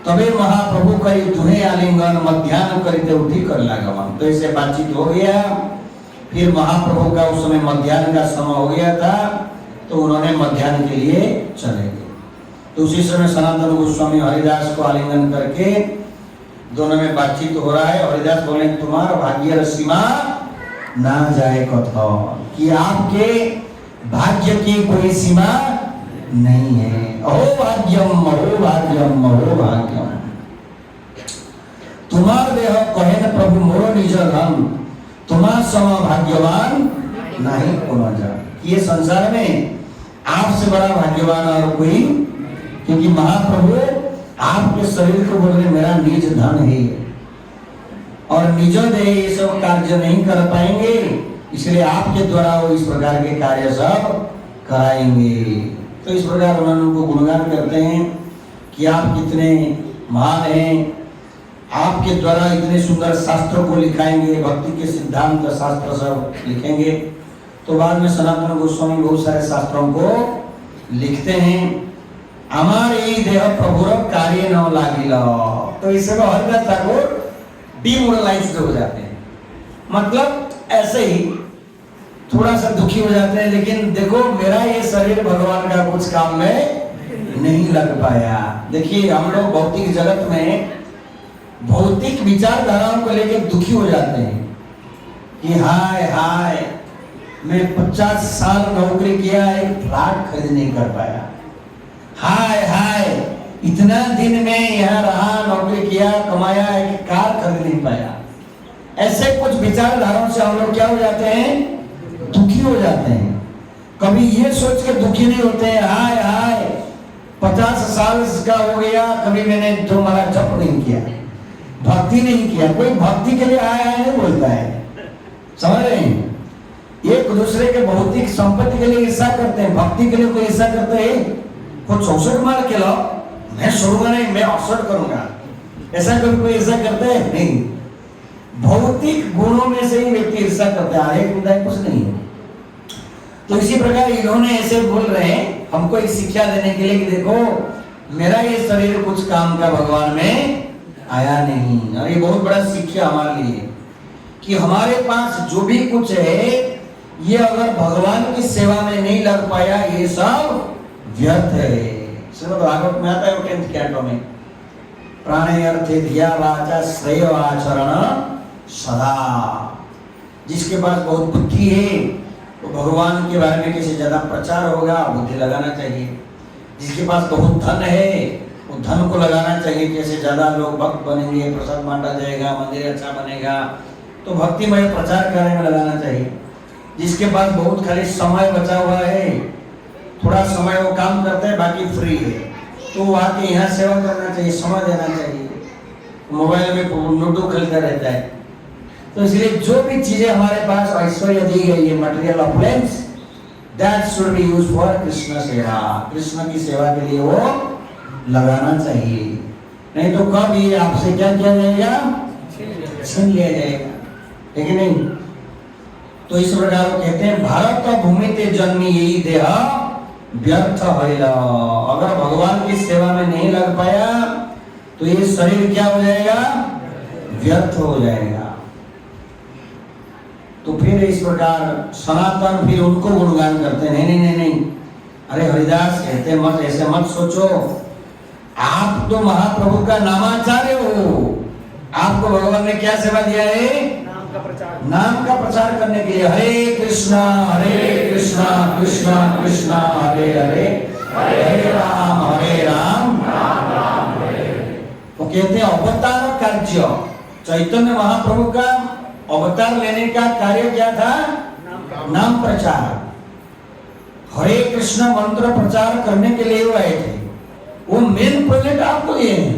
तबे महाप्रभु करी दुहे आलिंगन मध्याह्न करते उठी कर लागमन। तो ऐसे बातचीत हो गया। फिर महाप्रभु का उस समय मध्याह्न का समय हो गया था, तो उन्होंने मध्याह्न के लिए चले गए। तो उसी समय सनातन गोस्वामी हरिदास को आलिंगन करके दोनों में बातचीत हो रहा है। हरिदास बोले तुम्हारा भाग्य सीमा ना जाए कथो, कि आपके भाग्य की कोई सीमा नहीं है। अहो भाग्यम अहो भाग्यम अहो भाग्यम, तुम्हार देह कहे न प्रभु मोरो निज धन, तुम्हार सम भाग्यवान नहीं कोनो जन। ये संसार में आपसे बड़ा भाग्यवान और कोई, क्योंकि महाप्रभु आपके शरीर को बोले मेरा निज धन है, और निज दे ये सब कार्य नहीं कर पाएंगे, इसलिए आपके द्वारा वो इस प्रकार के कार्य सब कराएंगे। तो इस प्रकार उन्होंने उनको गुणगान करते हैं कि आप कितने महान हैं, आपके द्वारा इतने सुंदर शास्त्रों को लिखाएंगे, भक्ति के सिद्धांत शास्त्र सब लिखेंगे। तो बाद में सनातन गोस्वामी बहुत सारे शास्त्रों को लिखते हैं। हमारे ही देह प्रभुर कार्य न लागिल, तो इस समय हरिदास ठाकुर डिमोरलाइज्ड हो जाते हैं, मतलब ऐसे ही थोड़ा सा दुखी हो जाते हैं, लेकिन देखो मेरा ये शरीर भगवान का कुछ काम में नहीं लग पाया। देखिए हम लोग भौतिक जगत में भौतिक विचारधाराओं को लेकर दुखी हो जाते हैं कि हाय हाय मैं 50 साल नौकरी किया, एक फ्लैट खरीद नहीं कर पाया, हाय हाय इतना दिन में यहाँ रहा, नौकरी किया, कमाया, एक कार खरीद नहीं पाया। ऐसे कुछ विचारधाराओं से हम लोग क्या हो जाते हैं, दुखी हो जाते हैं। कभी ये सोच के दुखी नहीं होते हैं हाय हाय 50 साल का हो गया, कभी मैंने तुम्हारा जप नहीं किया, भक्ति नहीं किया। कोई भक्ति के लिए हाय हाय नहीं बोलता है, समझ रहे हैं। एक दूसरे के भौतिक संपत्ति के लिए ईर्षा करते हैं, भक्ति के लिए कोई ईर्षा करते हैं? कुछ 64 मार के लाओ, मैं छोड़ूंगा नहीं, मैं 68 करूंगा, ऐसा कभी कोई ईर्षा करता है? नहीं। भौतिक गुणों में से ही व्यक्ति ईर्षा करता है, आगे मुद्दा कुछ नहीं है। तो इसी प्रकार इन्होंने ऐसे बोल रहे हैं हमको एक शिक्षा देने के लिए कि देखो मेरा ये शरीर कुछ काम का भगवान में आया नहीं। और ये बहुत बड़ा शिक्षा हमारे लिए कि हमारे पास जो भी कुछ है ये अगर भगवान की सेवा में नहीं लग पाया ये सब व्यर्थ है। श्रीमद् भागवत में आता है 10th कैंटो में, प्राणे अर्थे धिया वाचा श्रेय आचरण सदा। जिसके पास बहुत बुद्धि है तो भगवान के बारे में कैसे ज्यादा प्रचार होगा, बुद्धि लगाना चाहिए। जिसके पास बहुत धन है वो धन को लगाना चाहिए, कैसे ज्यादा लोग भक्त बनेंगे, प्रसाद बांटा जाएगा, मंदिर अच्छा बनेगा, तो भक्तिमय प्रचार करने में लगाना चाहिए। जिसके पास बहुत खाली समय बचा हुआ है, थोड़ा समय वो काम करता है, बाकी फ्री है, तो वो आके यहाँ सेवा करना चाहिए, समय देना चाहिए। मोबाइल में लूडो खेलता रहता है। तो इसलिए जो भी चीजें हमारे पास ऐश्वर्य दी गई है, material opulence, that should be used for Krishna सेवा। कृष्ण की सेवा के लिए वो लगाना चाहिए, नहीं तो कब ये आपसे क्या किया जाएगा? छीन लिया जाएगा, है कि नहीं? तो इस प्रकार वो कहते हैं भारत का भूमि ते जन्मी यही देह व्यर्थ होइला। अगर भगवान की सेवा में नहीं लग पाया तो ये शरीर क्या हो जाएगा? व्यर्थ हो जाएगा। तो फिर इस प्रकार सनातन फिर उनको गुणगान करते हैं, नहीं नहीं नहीं, अरे हरिदास कहते मत, ऐसे मत सोचो, आप तो महाप्रभु का नामाचार्य हो, आपको भगवान ने क्या सेवा दिया है? नाम का प्रचार करने के लिए। हरे कृष्णा कृष्णा कृष्णा हरे हरे, हरे राम राम राम हरे। वो कहते हैं अवतार कार्य, चैतन्य महाप्रभु का अवतार लेने का कार्य क्या था? नाम प्रचार। हरे कृष्ण मंत्र प्रचार करने के लिए वो आए थे। वो मेन प्रोजेक्ट आपको ये है,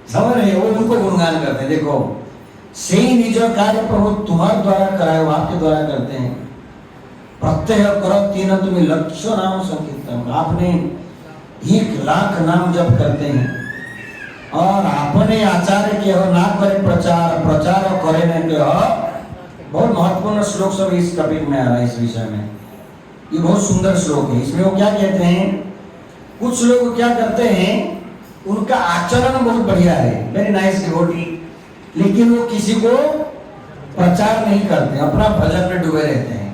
समझ रहे? वो उनको गुणगान करते हैं। देखो सही निज कार्य प्रभु तुम्हारे द्वारा कराए, आपके द्वारा करते हैं। प्रत्यय करो तीन तुम्हें लक्ष्य नाम संकीर्तन, आपने 1,00,000 नाम जप करते हैं और आपने आचार्य के हो ना करे प्रचार, प्रचार करे न के हो। बहुत महत्वपूर्ण श्लोक सब इस टॉपिक में आ रहा है, इस विषय में। ये बहुत सुंदर श्लोक है। इसमें वो क्या कहते हैं, कुछ लोग क्या करते हैं, उनका आचरण बहुत बढ़िया है, वेरी नाइस डिवोटी, लेकिन वो किसी को प्रचार नहीं करते, अपना भजन में डूबे रहते हैं।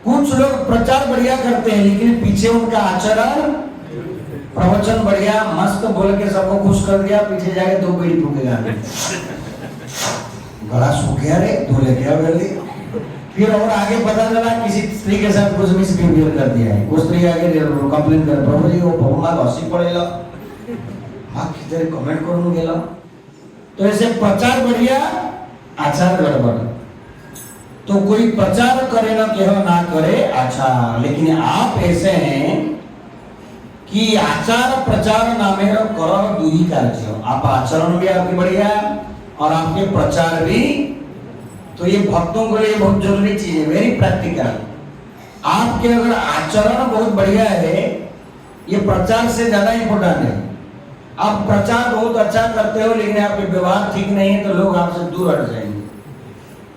कुछ लोग प्रचार बढ़िया करते हैं लेकिन पीछे उनका आचरण, प्रवचन बढ़िया मस्त बोल के सबको खुश कर दिया, पीछे जाके 2 बीड़ी फूकेगा, गला सूख गया रे, धो ले गया जल्दी। फिर और आगे पता चला किसी स्त्री के साथ कुछ मिसबिहेवियर कर दिया है, वो स्त्री आगे कंप्लेन कर, प्रभु जी वो बहुमा हसी पड़ेगा, हाँ किधर कमेंट करूँ गेला। तो ऐसे प्रचार बढ़िया, आचार गड़बड़। तो कोई प्रचार करे ना कहो ना करे अच्छा, लेकिन आप ऐसे हैं कि आचार प्रचार नामे करो दुही कार्य। आप आचरण भी आपकी बढ़िया और आपके प्रचार भी। तो ये भक्तों के लिए बहुत जरूरी चीज है, वेरी प्रैक्टिकल। आपके अगर आचरण बहुत बढ़िया है, ये प्रचार से ज्यादा इंपॉर्टेंट है। आप प्रचार बहुत अच्छा करते हो लेकिन आपके व्यवहार ठीक नहीं है तो लोग आपसे दूर हट जाएंगे।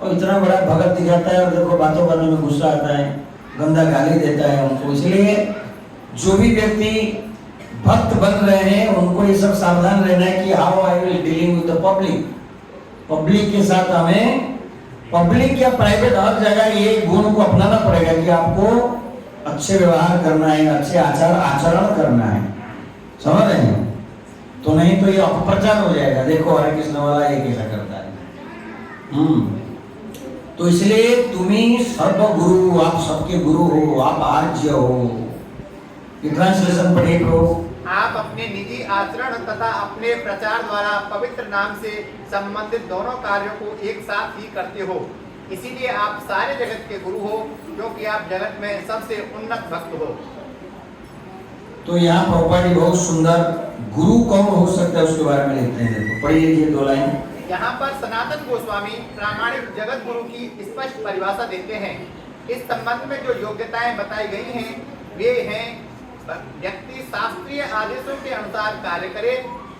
और इतना बड़ा भगत दिखाता है और देखो बातों बातों में गुस्सा आता है, गंदा गाली देता है उनको। इसलिए जो भी व्यक्ति भक्त बन रहे हैं उनको ये सब सावधान रहना है कि how I will dealing with the public. Public के साथ हमें, पब्लिक या प्राइवेट हर जगह ये गुण को अपनाना पड़ेगा कि आपको अच्छे व्यवहार करना है, अच्छे आचरण करना है, समझ रहे हैं? तो नहीं तो ये अपप्रचार हो जाएगा, देखो हरे कृष्ण वाला ये कैसा करता है। तो इसलिए तुम्ही सर्व गुरु, आप सबके गुरु हो, आप आर्य हो। ये ट्रांसलेशन पढ़िए प्रभु। आप अपने निजी आचरण तथा अपने प्रचार द्वारा पवित्र नाम से संबंधित दोनों कार्यों को एक साथ ही करते हो, इसीलिए आप सारे जगत के गुरु हो, क्योंकि आप जगत में सबसे उन्नत भक्त हो। तो यहाँ प्रभुपाद जी बहुत सुंदर गुरु कौन हो सकता है उसके बारे में लिखते हैं। देखो पढ़िए ये 2 लाइन। यहाँ पर सनातन गोस्वामी प्रामाणिक जगत गुरु की स्पष्ट परिभाषा देते हैं। इस संबंध में जो योग्यताएं बताई गई हैं वे हैं, व्यक्ति शास्त्रीय आदेशों के अनुसार कार्य करे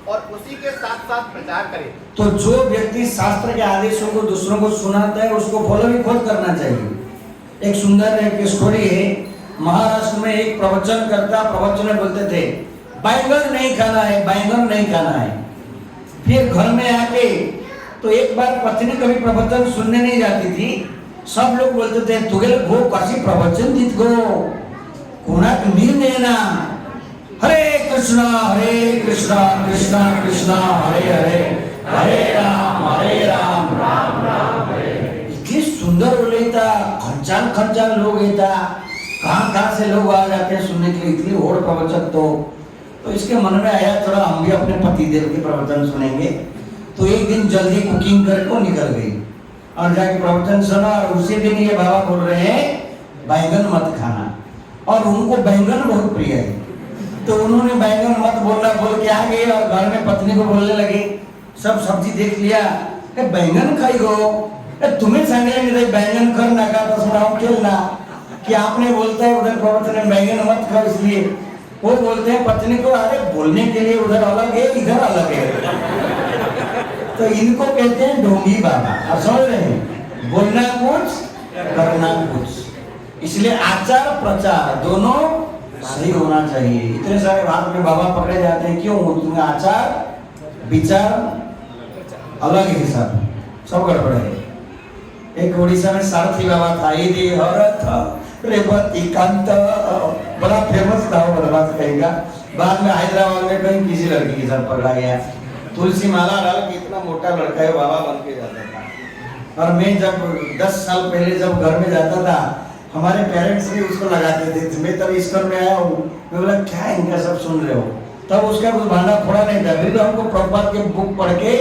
और उसी के साथ साथ प्रचार करे। तो जो व्यक्ति शास्त्र के आदेशों को दूसरों को सुनाता है उसको फॉलो भी खुद करना चाहिए। एक सुंदर एक स्टोरी है, महाराष्ट्र में एक प्रवचन करता प्रवचन में बोलते थे बैंगन नहीं खाना है, बैंगन नहीं खाना है। फिर घर में आके तो एक बार पत्नी कभी प्रवचन सुनने नहीं जाती थी, सब लोग बोलते थे तुगे वो कसी प्रवचन दीत गो कोणाक नीर नेना, हरे कृष्णा कृष्णा कृष्णा हरे हरे, हरे राम राम राम हरे। इतनी सुंदर बोले था, खंचान खंचान लोग था, कहाँ से लोग आ जाते हैं सुनने के लिए, इतनी और प्रवचन। तो इसके मन में आया थोड़ा हम भी अपने पति देव के प्रवचन सुनेंगे। तो एक दिन जल्दी कुकिंग करके निकल गई और जाके प्रवचन सुना, और उसी दिन ये बाबा बोल रहे हैं बैंगन मत खाना, और उनको बैंगन बहुत प्रिय है। तो उन्होंने बैंगन मत बोलना बोल के आ गए और घर में पत्नी को बोलने लगे, सब सब्जी देख लिया, बैंगन खाई गो, तुम्हें सांगेंगे बैंगन कर ना का तो सुनाओ खेलना कि आपने बोलता है उधर प्रवचन में बैंगन मत खाओ, इसलिए वो बोलते हैं पत्नी को अरे बोलने के लिए उधर अलग है इधर अलग है। तो इनको कहते हैं ढोंगी बाबा। आप समझ रहे हैं, बोलना कुछ करना कुछ, इसलिए आचार प्रचार दोनों सही होना चाहिए। इतने सारे बात में बाबा पकड़े जाते हैं, क्यों? उनका आचार विचार अलग है, सब गड़बड़ है। एक उड़ीसा में सारथी बाबा था, ये हरथ रेवती कांत, बड़ा फेमस था वो बदमाश कहेगा। बाद में हैदराबाद में कहीं किसी लड़की के साथ पकड़ा गया, तुलसी माला डाल के इतना मोटा लड़का है बाबा बन के जाता था। और मैं जब 10 साल पहले जब घर में जाता था, हमारे पेरेंट्स भी उसको लगाते थे। मैं तब ईश्वर में आया हूँ, मैं बोला क्या इनका सब सुन रहे हो, तब उसका कुछ भांडा फोड़ा नहीं था। फिर हमको प्रभुपाद के बुक पढ़ के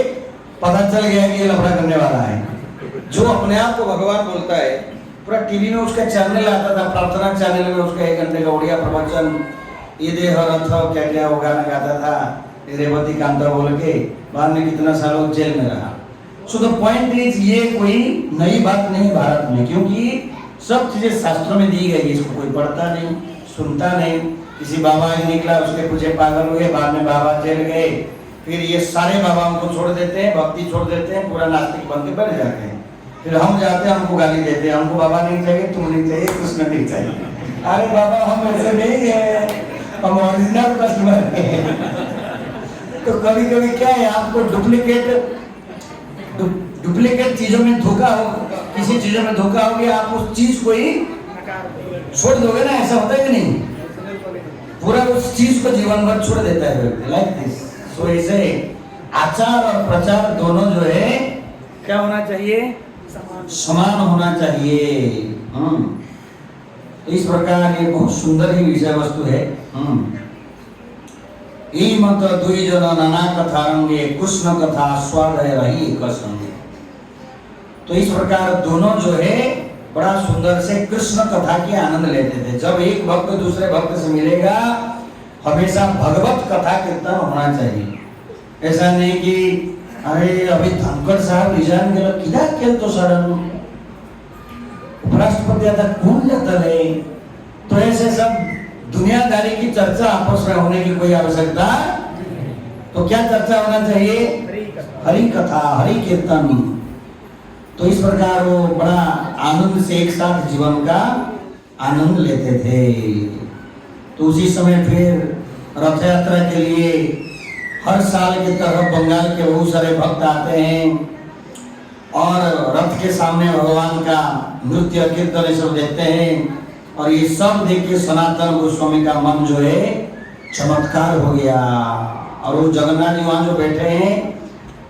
पता चल गया कि ये लफड़ा करने वाला है। जो अपने आप को भगवान बोलता है, पूरा टीवी में उसका चैनल आता था, प्रार्थना चैनल में उसका 1 घंटे का उड़िया प्रवचन, ये देह रथ क्या क्या वो गाना गाता था, रेवती कांता बोल के। बाद में कितना सालों जेल में रहा। सो द पॉइंट इज, ये कोई नई बात नहीं भारत में, क्योंकि सब चीजें शास्त्रों में दी गई। इसको कोई पढ़ता नहीं, सुनता नहीं। किसी बाबा निकला, उसके पूछे पागल हुए, बाद में बाबा जेल गए। फिर ये सारे बाबाओं को छोड़ देते हैं, भक्ति छोड़ देते हैं, पूरा नास्तिक बन के बैठ जाते हैं। फिर हम जाते हैं, हमको गाली देते हैं, हमको बाबा नहीं चाहिए, तुम नहीं चाहिए, कृष्ण नहीं चाहिए। अरे बाबा हम ऐसे नहीं है, हम ओरिजिनल कस्टमर हैं। तो कभी कभी क्या है, आपको डुप्लीकेट चीजों में धोखा हो, किसी चीजों में धोखा हो गया, आप उस चीज को ही छोड़ दोगे ना, ऐसा होता है कि नहीं? पूरा उस चीज को जीवन भर छोड़ देता है व्यक्ति, लाइक दिस। सो ऐसे आचार और प्रचार दोनों जो है क्या होना चाहिए? समान होना चाहिए। तो इस प्रकार ये बहुत सुंदर ही विषय वस्तु है। ई मत दुई जन नाना कथा रंगे, कृष्ण कथा स्वाद है रही कसंगे। तो इस प्रकार दोनों जो है बड़ा सुंदर से कृष्ण कथा के आनंद लेते थे। जब एक भक्त दूसरे भक्त से मिलेगा, हमेशा भगवत कथा कीर्तन होना चाहिए। ऐसा नहीं कि अरे अभी धनखड़ साहब रिजाइन गेलो, किदा केलतो सडन उपराष्ट्रपति आता कौन जाता है? तो ऐसे सब दुनियादारी की चर्चा आपस में होने की कोई आवश्यकता। तो क्या चर्चा होना चाहिए? हरि कथा, हरि कीर्तन। तो इस प्रकार वो बड़ा आनंद से एक साथ जीवन का आनंद लेते थे। तो उसी समय फिर रथ यात्रा के लिए हर साल की तरह बंगाल के बहुत सारे भक्त आते हैं और रथ के सामने भगवान का नृत्य कीर्तन ये सब देखते हैं। और ये सब देख के सनातन गोस्वामी का मन जो है चमत्कार हो गया। और वो जगन्नाथ जी वहाँ जो बैठे हैं,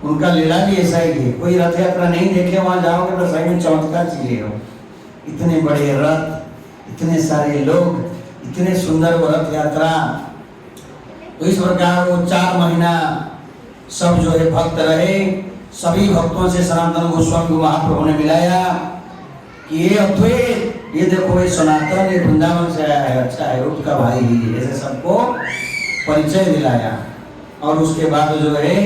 उनका लीला भी ऐसा ही है। कोई रथ यात्रा नहीं देखे, वहाँ जाओगे तो सही में चमत्कार चीजें हो। इतने बड़े रथ, इतने सारे लोग, इतने सुंदर वो रथ यात्रा। तो इस प्रकार वो 4 महीना सब जो है भक्त रहे। सभी भक्तों से सनातन गोस्वामी को महाप्रभु ने मिलाया कि ये अद्वैत, ये देखो ये सनातन, ये वृंदावन से आया है, अच्छा है, रूप का भाई ही, ऐसे सबको परिचय दिलाया। और उसके बाद जो है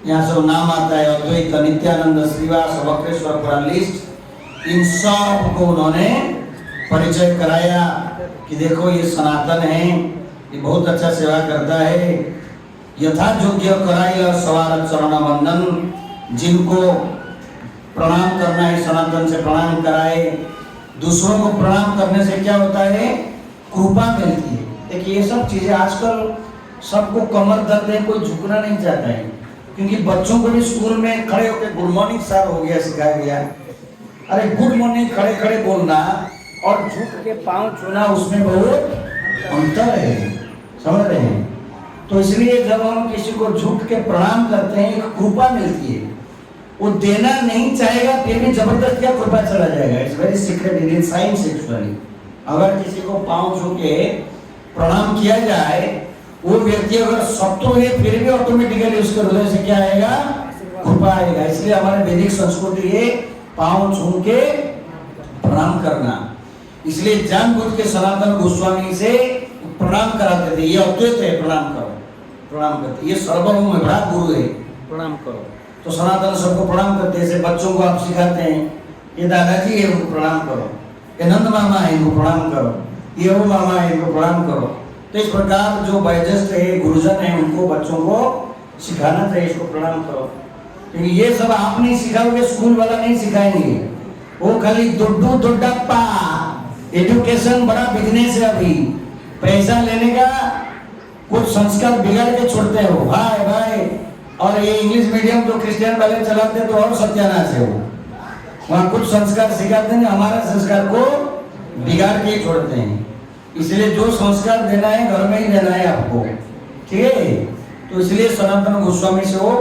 यहाँ सब नाम आता है, अद्वैत, नित्यानंद, श्रीवास, वक्रेश्वर, पूरा लिस्ट, इन सब को उन्होंने परिचय कराया कि देखो ये सनातन है, ये बहुत अच्छा सेवा करता है। यथा योग्य कराई सवार चरण वंदन, जिनको प्रणाम करना है सनातन से प्रणाम कराए। दूसरों को प्रणाम करने से क्या होता है? कृपा मिलती है। देखिए ये सब चीजें आजकल सबको कमर दर्द है, कोई झुकना नहीं चाहता है, क्योंकि बच्चों को भी स्कूल में खड़े होकर गुड मॉर्निंग सर हो गया, सिखाया गया। अरे गुड मॉर्निंग खड़े खड़े बोलना और झुक के पांव छूना, उसमें बहुत अंतर है, समझ रहे हैं? तो इसलिए जब हम किसी को झुक के प्रणाम करते हैं, एक कृपा मिलती है। वो देना नहीं चाहेगा फिर भी जबरदस्त क्या कृपा चला जाएगा। It's very secret in science actually. अगर किसी को पांव छू के प्रणाम किया जाए, वो व्यक्ति अगर शत्रु है फिर भी ऑटोमेटिकली उसके हृदय से क्या आएगा? कृपा आएगा। इसलिए हमारे वैदिक संस्कृति है पांव छू के प्रणाम करना। इसलिए जानबूझ के सनातन गोस्वामी से प्रणाम कराते थे। ये अद्वैत है, प्रणाम करो, प्रणाम करते। ये सर्वभौम है, बड़ा गुरु है, प्रणाम करो। तो सनातन सबको प्रणाम करते हैं। जैसे बच्चों को आप सिखाते हैं, ये दादाजी है उनको प्रणाम करो, ये नंद मामा है इनको प्रणाम करो, ये वो मामा है इनको प्रणाम करो। तो इस प्रकार जो वयोज्येष्ठ है, गुरुजन है, उनको बच्चों को सिखाना चाहिए इसको प्रणाम करो। क्योंकि ये सब आप नहीं सिखाओगे, स्कूल वाला नहीं सिखाएंगे। वो खाली दुड्डू दुड्डप्पा, एजुकेशन बड़ा बिजनेस है अभी, पैसा लेने का कुछ संस्कार बिगाड़ के छोड़ते हो भाई भाई। और ये इंग्लिश मीडियम जो क्रिश्चियन वाले चलाते हैं तो और सत्यानाश है। वो वहाँ कुछ संस्कार सिखाते हैं, हमारे संस्कार को बिगाड़ के ही छोड़ते हैं। इसलिए जो संस्कार देना है घर में ही देना है आपको, ठीक है? तो इसलिए सनातन गोस्वामी से वो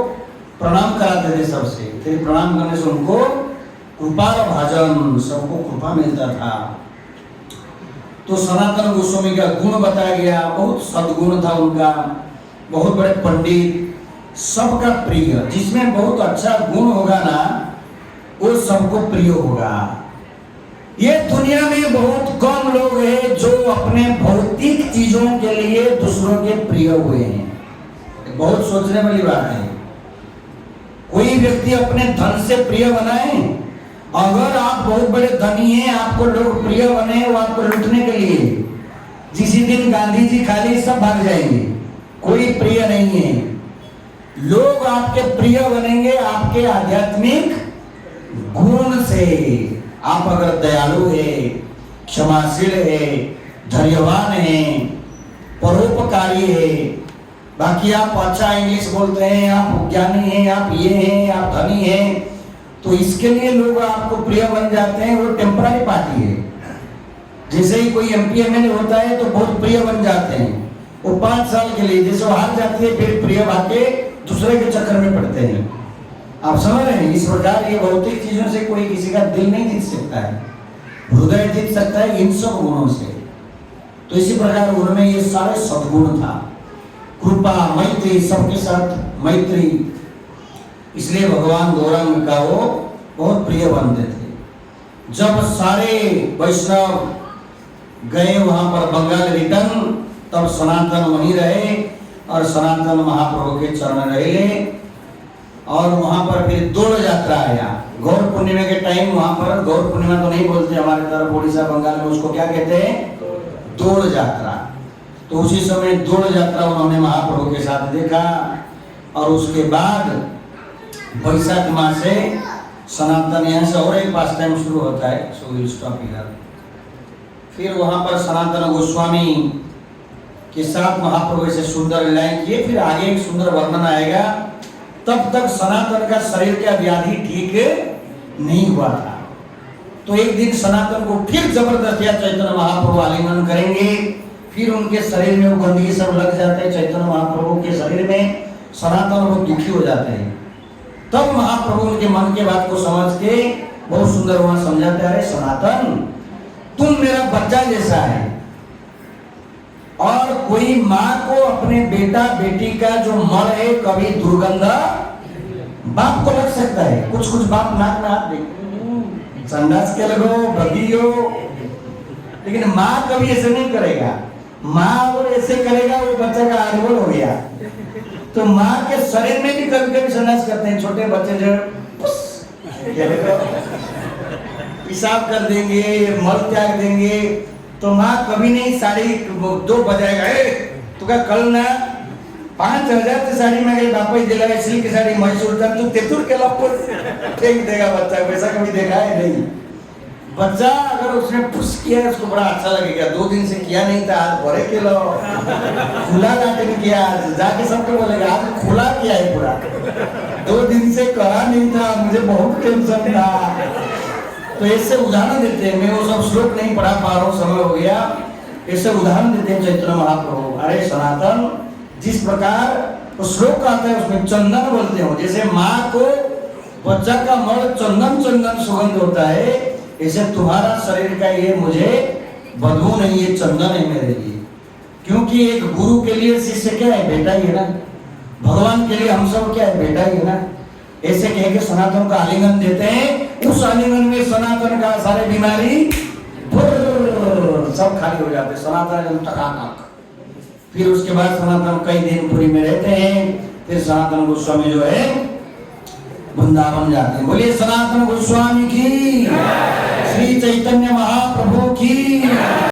प्रणाम कराते थे सबसे। फिर प्रणाम करने से उनको कृपा भाजन, सबको कृपा मिलता था। तो सनातन गोस्वामी का गुण बताया गया, बहुत सद्गुण था उनका, बहुत बड़े पंडित, सबका प्रिय। जिसमें बहुत अच्छा गुण होगा ना, वो सबको प्रिय होगा। ये दुनिया में बहुत कम लोग हैं जो अपने भौतिक चीजों के लिए दूसरों के प्रिय हुए हैं। बहुत सोचने वाली बात है। कोई व्यक्ति अपने धन से प्रिय बनाए, अगर आप बहुत बड़े धनी हैं, आपको लोग प्रिय बने, वो आपको लूटने के लिए जिसी दिन गांधी जी खाली सब भाग जाएंगे, कोई प्रिय नहीं है। लोग आपके प्रिय बनेंगे आपके आध्यात्मिक गुण से। आप अगर दयालु है, क्षमाशील है, धैर्यवान है, परोपकारी है, बाकी आप अच्छा इंग्लिश बोलते हैं, आप ज्ञानी हैं, आप ये हैं, आप धनी हैं, तो इसके लिए लोग आपको प्रिय बन जाते हैं। वो टेम्पररी पार्टी है। जैसे ही कोई एमपी एमएलए होता है तो बहुत प्रिय बन जाते हैं, वो 5 साल के लिए, जैसे वो हार जाती है फिर प्रिय भागे दूसरे के चक्कर में पड़ते हैं। आप समझ रहे हैं? इस प्रकार ये भौतिक चीजों से कोई किसी का दिल नहीं जीत सकता है, हृदय जीत सकता है इन सब गुणों से। तो इसी प्रकार उनमें ये सारे सद्गुण था, कृपा, मैत्री, सबके साथ मैत्री। इसलिए भगवान गौरांग का वो बहुत प्रिय बनते थे। जब सारे वैष्णव गए वहां पर बंगाल रिटर्न, तब सनातन वहीं रहे और सनातन महाप्रभु के चरण रहे। और वहां पर फिर दौड़ यात्रा आया। गौर पूर्णिमा के टाइम वहां पर, गौर पूर्णिमा तो नहीं बोलते हमारे तरफ उड़ीसा बंगाल में, उसको क्या कहते हैं? दौड़ यात्रा। तो उसी समय दौड़ यात्रा उन्होंने महाप्रभु के साथ देखा। और उसके बाद वैशाख माह से सनातन, यहाँ से और एक पास टाइम शुरू होता है, सो विल स्टॉप हियर। फिर वहां पर सनातन गोस्वामी के साथ महाप्रभु से सुंदर लीलाएं किए। फिर आगे एक सुंदर वर्णन आएगा। तब तक सनातन का शरीर का व्याधि ठीक नहीं हुआ था। तो एक दिन सनातन को फिर जबरदस्त या चैतन्य महाप्रभु आलिंगन करेंगे। फिर उनके शरीर में वो गंदगी सब लग जाते हैं चैतन्य महाप्रभु के शरीर में। सनातन बहुत दुखी हो जाते हैं। तब महाप्रभु उनके मन के बात को समझ के बहुत सुंदर वहां समझाते, अरे सनातन, तुम मेरा बच्चा जैसा है। और कोई माँ को अपने बेटा बेटी का जो मल है कभी दुर्गंध बाप को लग सकता है। कुछ कुछ बाप नाक में हाथ देखते, संडास के लगो, बगियो, लेकिन माँ कभी ऐसे नहीं करेगा। माँ अगर ऐसे करेगा वो बच्चा का आरोग्य हो गया। तो माँ के शरीर में भी कभी कभी संन्यास करते हैं। छोटे बच्चे जो पेशाब कर देंगे, मल त्याग देंगे, तो माँ कभी नहीं साड़ी 2 बजाएगा, तो क्या कल ना 5,000 की साड़ी में गई बापा ही दिला सिल्क की साड़ी मैसूर तक तू तेतुर के लपको फेंक देगा बच्चा। वैसा कभी देखा है नहीं। बच्चा अगर उसने पुश किया उसको बड़ा अच्छा लगेगा। 2 दिन से किया नहीं था, आज भरे के लो खुला लाटे किया, आज जाके सबको बोलेगा आज खुला किया है पूरा। 2 दिन से करा नहीं था, मुझे बहुत टेंशन था। तो ऐसे उदाहरण देते हैं। मैं वो सब श्लोक नहीं पढ़ा पा रहा हूँ, समय हो गया। ऐसे उदाहरण देते हैं चैतन्य महाप्रभु। अरे सनातन, जिस प्रकार वो श्लोक आता है उसमें चंदन बोलते हो, जैसे माँ को बच्चा का मल चंदन चंदन सुगंध होता है, ऐसे तुम्हारा शरीर का ये मुझे बदबू नहीं, ये चंदन है मेरे लिए। क्योंकि एक गुरु के लिए शिष्य क्या है? बेटा ही है ना। भगवान के लिए हम सब क्या है? बेटा ही है ना। ऐसे कह के सनातन का आलिंगन देते हैं। उस आलिंगन में सनातन का सारे बीमारी सब खाली हो जाते हैं। सनातन टकाटक। फिर उसके बाद सनातन कई दिन पुरी में रहते हैं। फिर सनातन गोस्वामी जो है वृंदावन जाते हैं। बोलिए सनातन गोस्वामी की, श्री चैतन्य महाप्रभु की।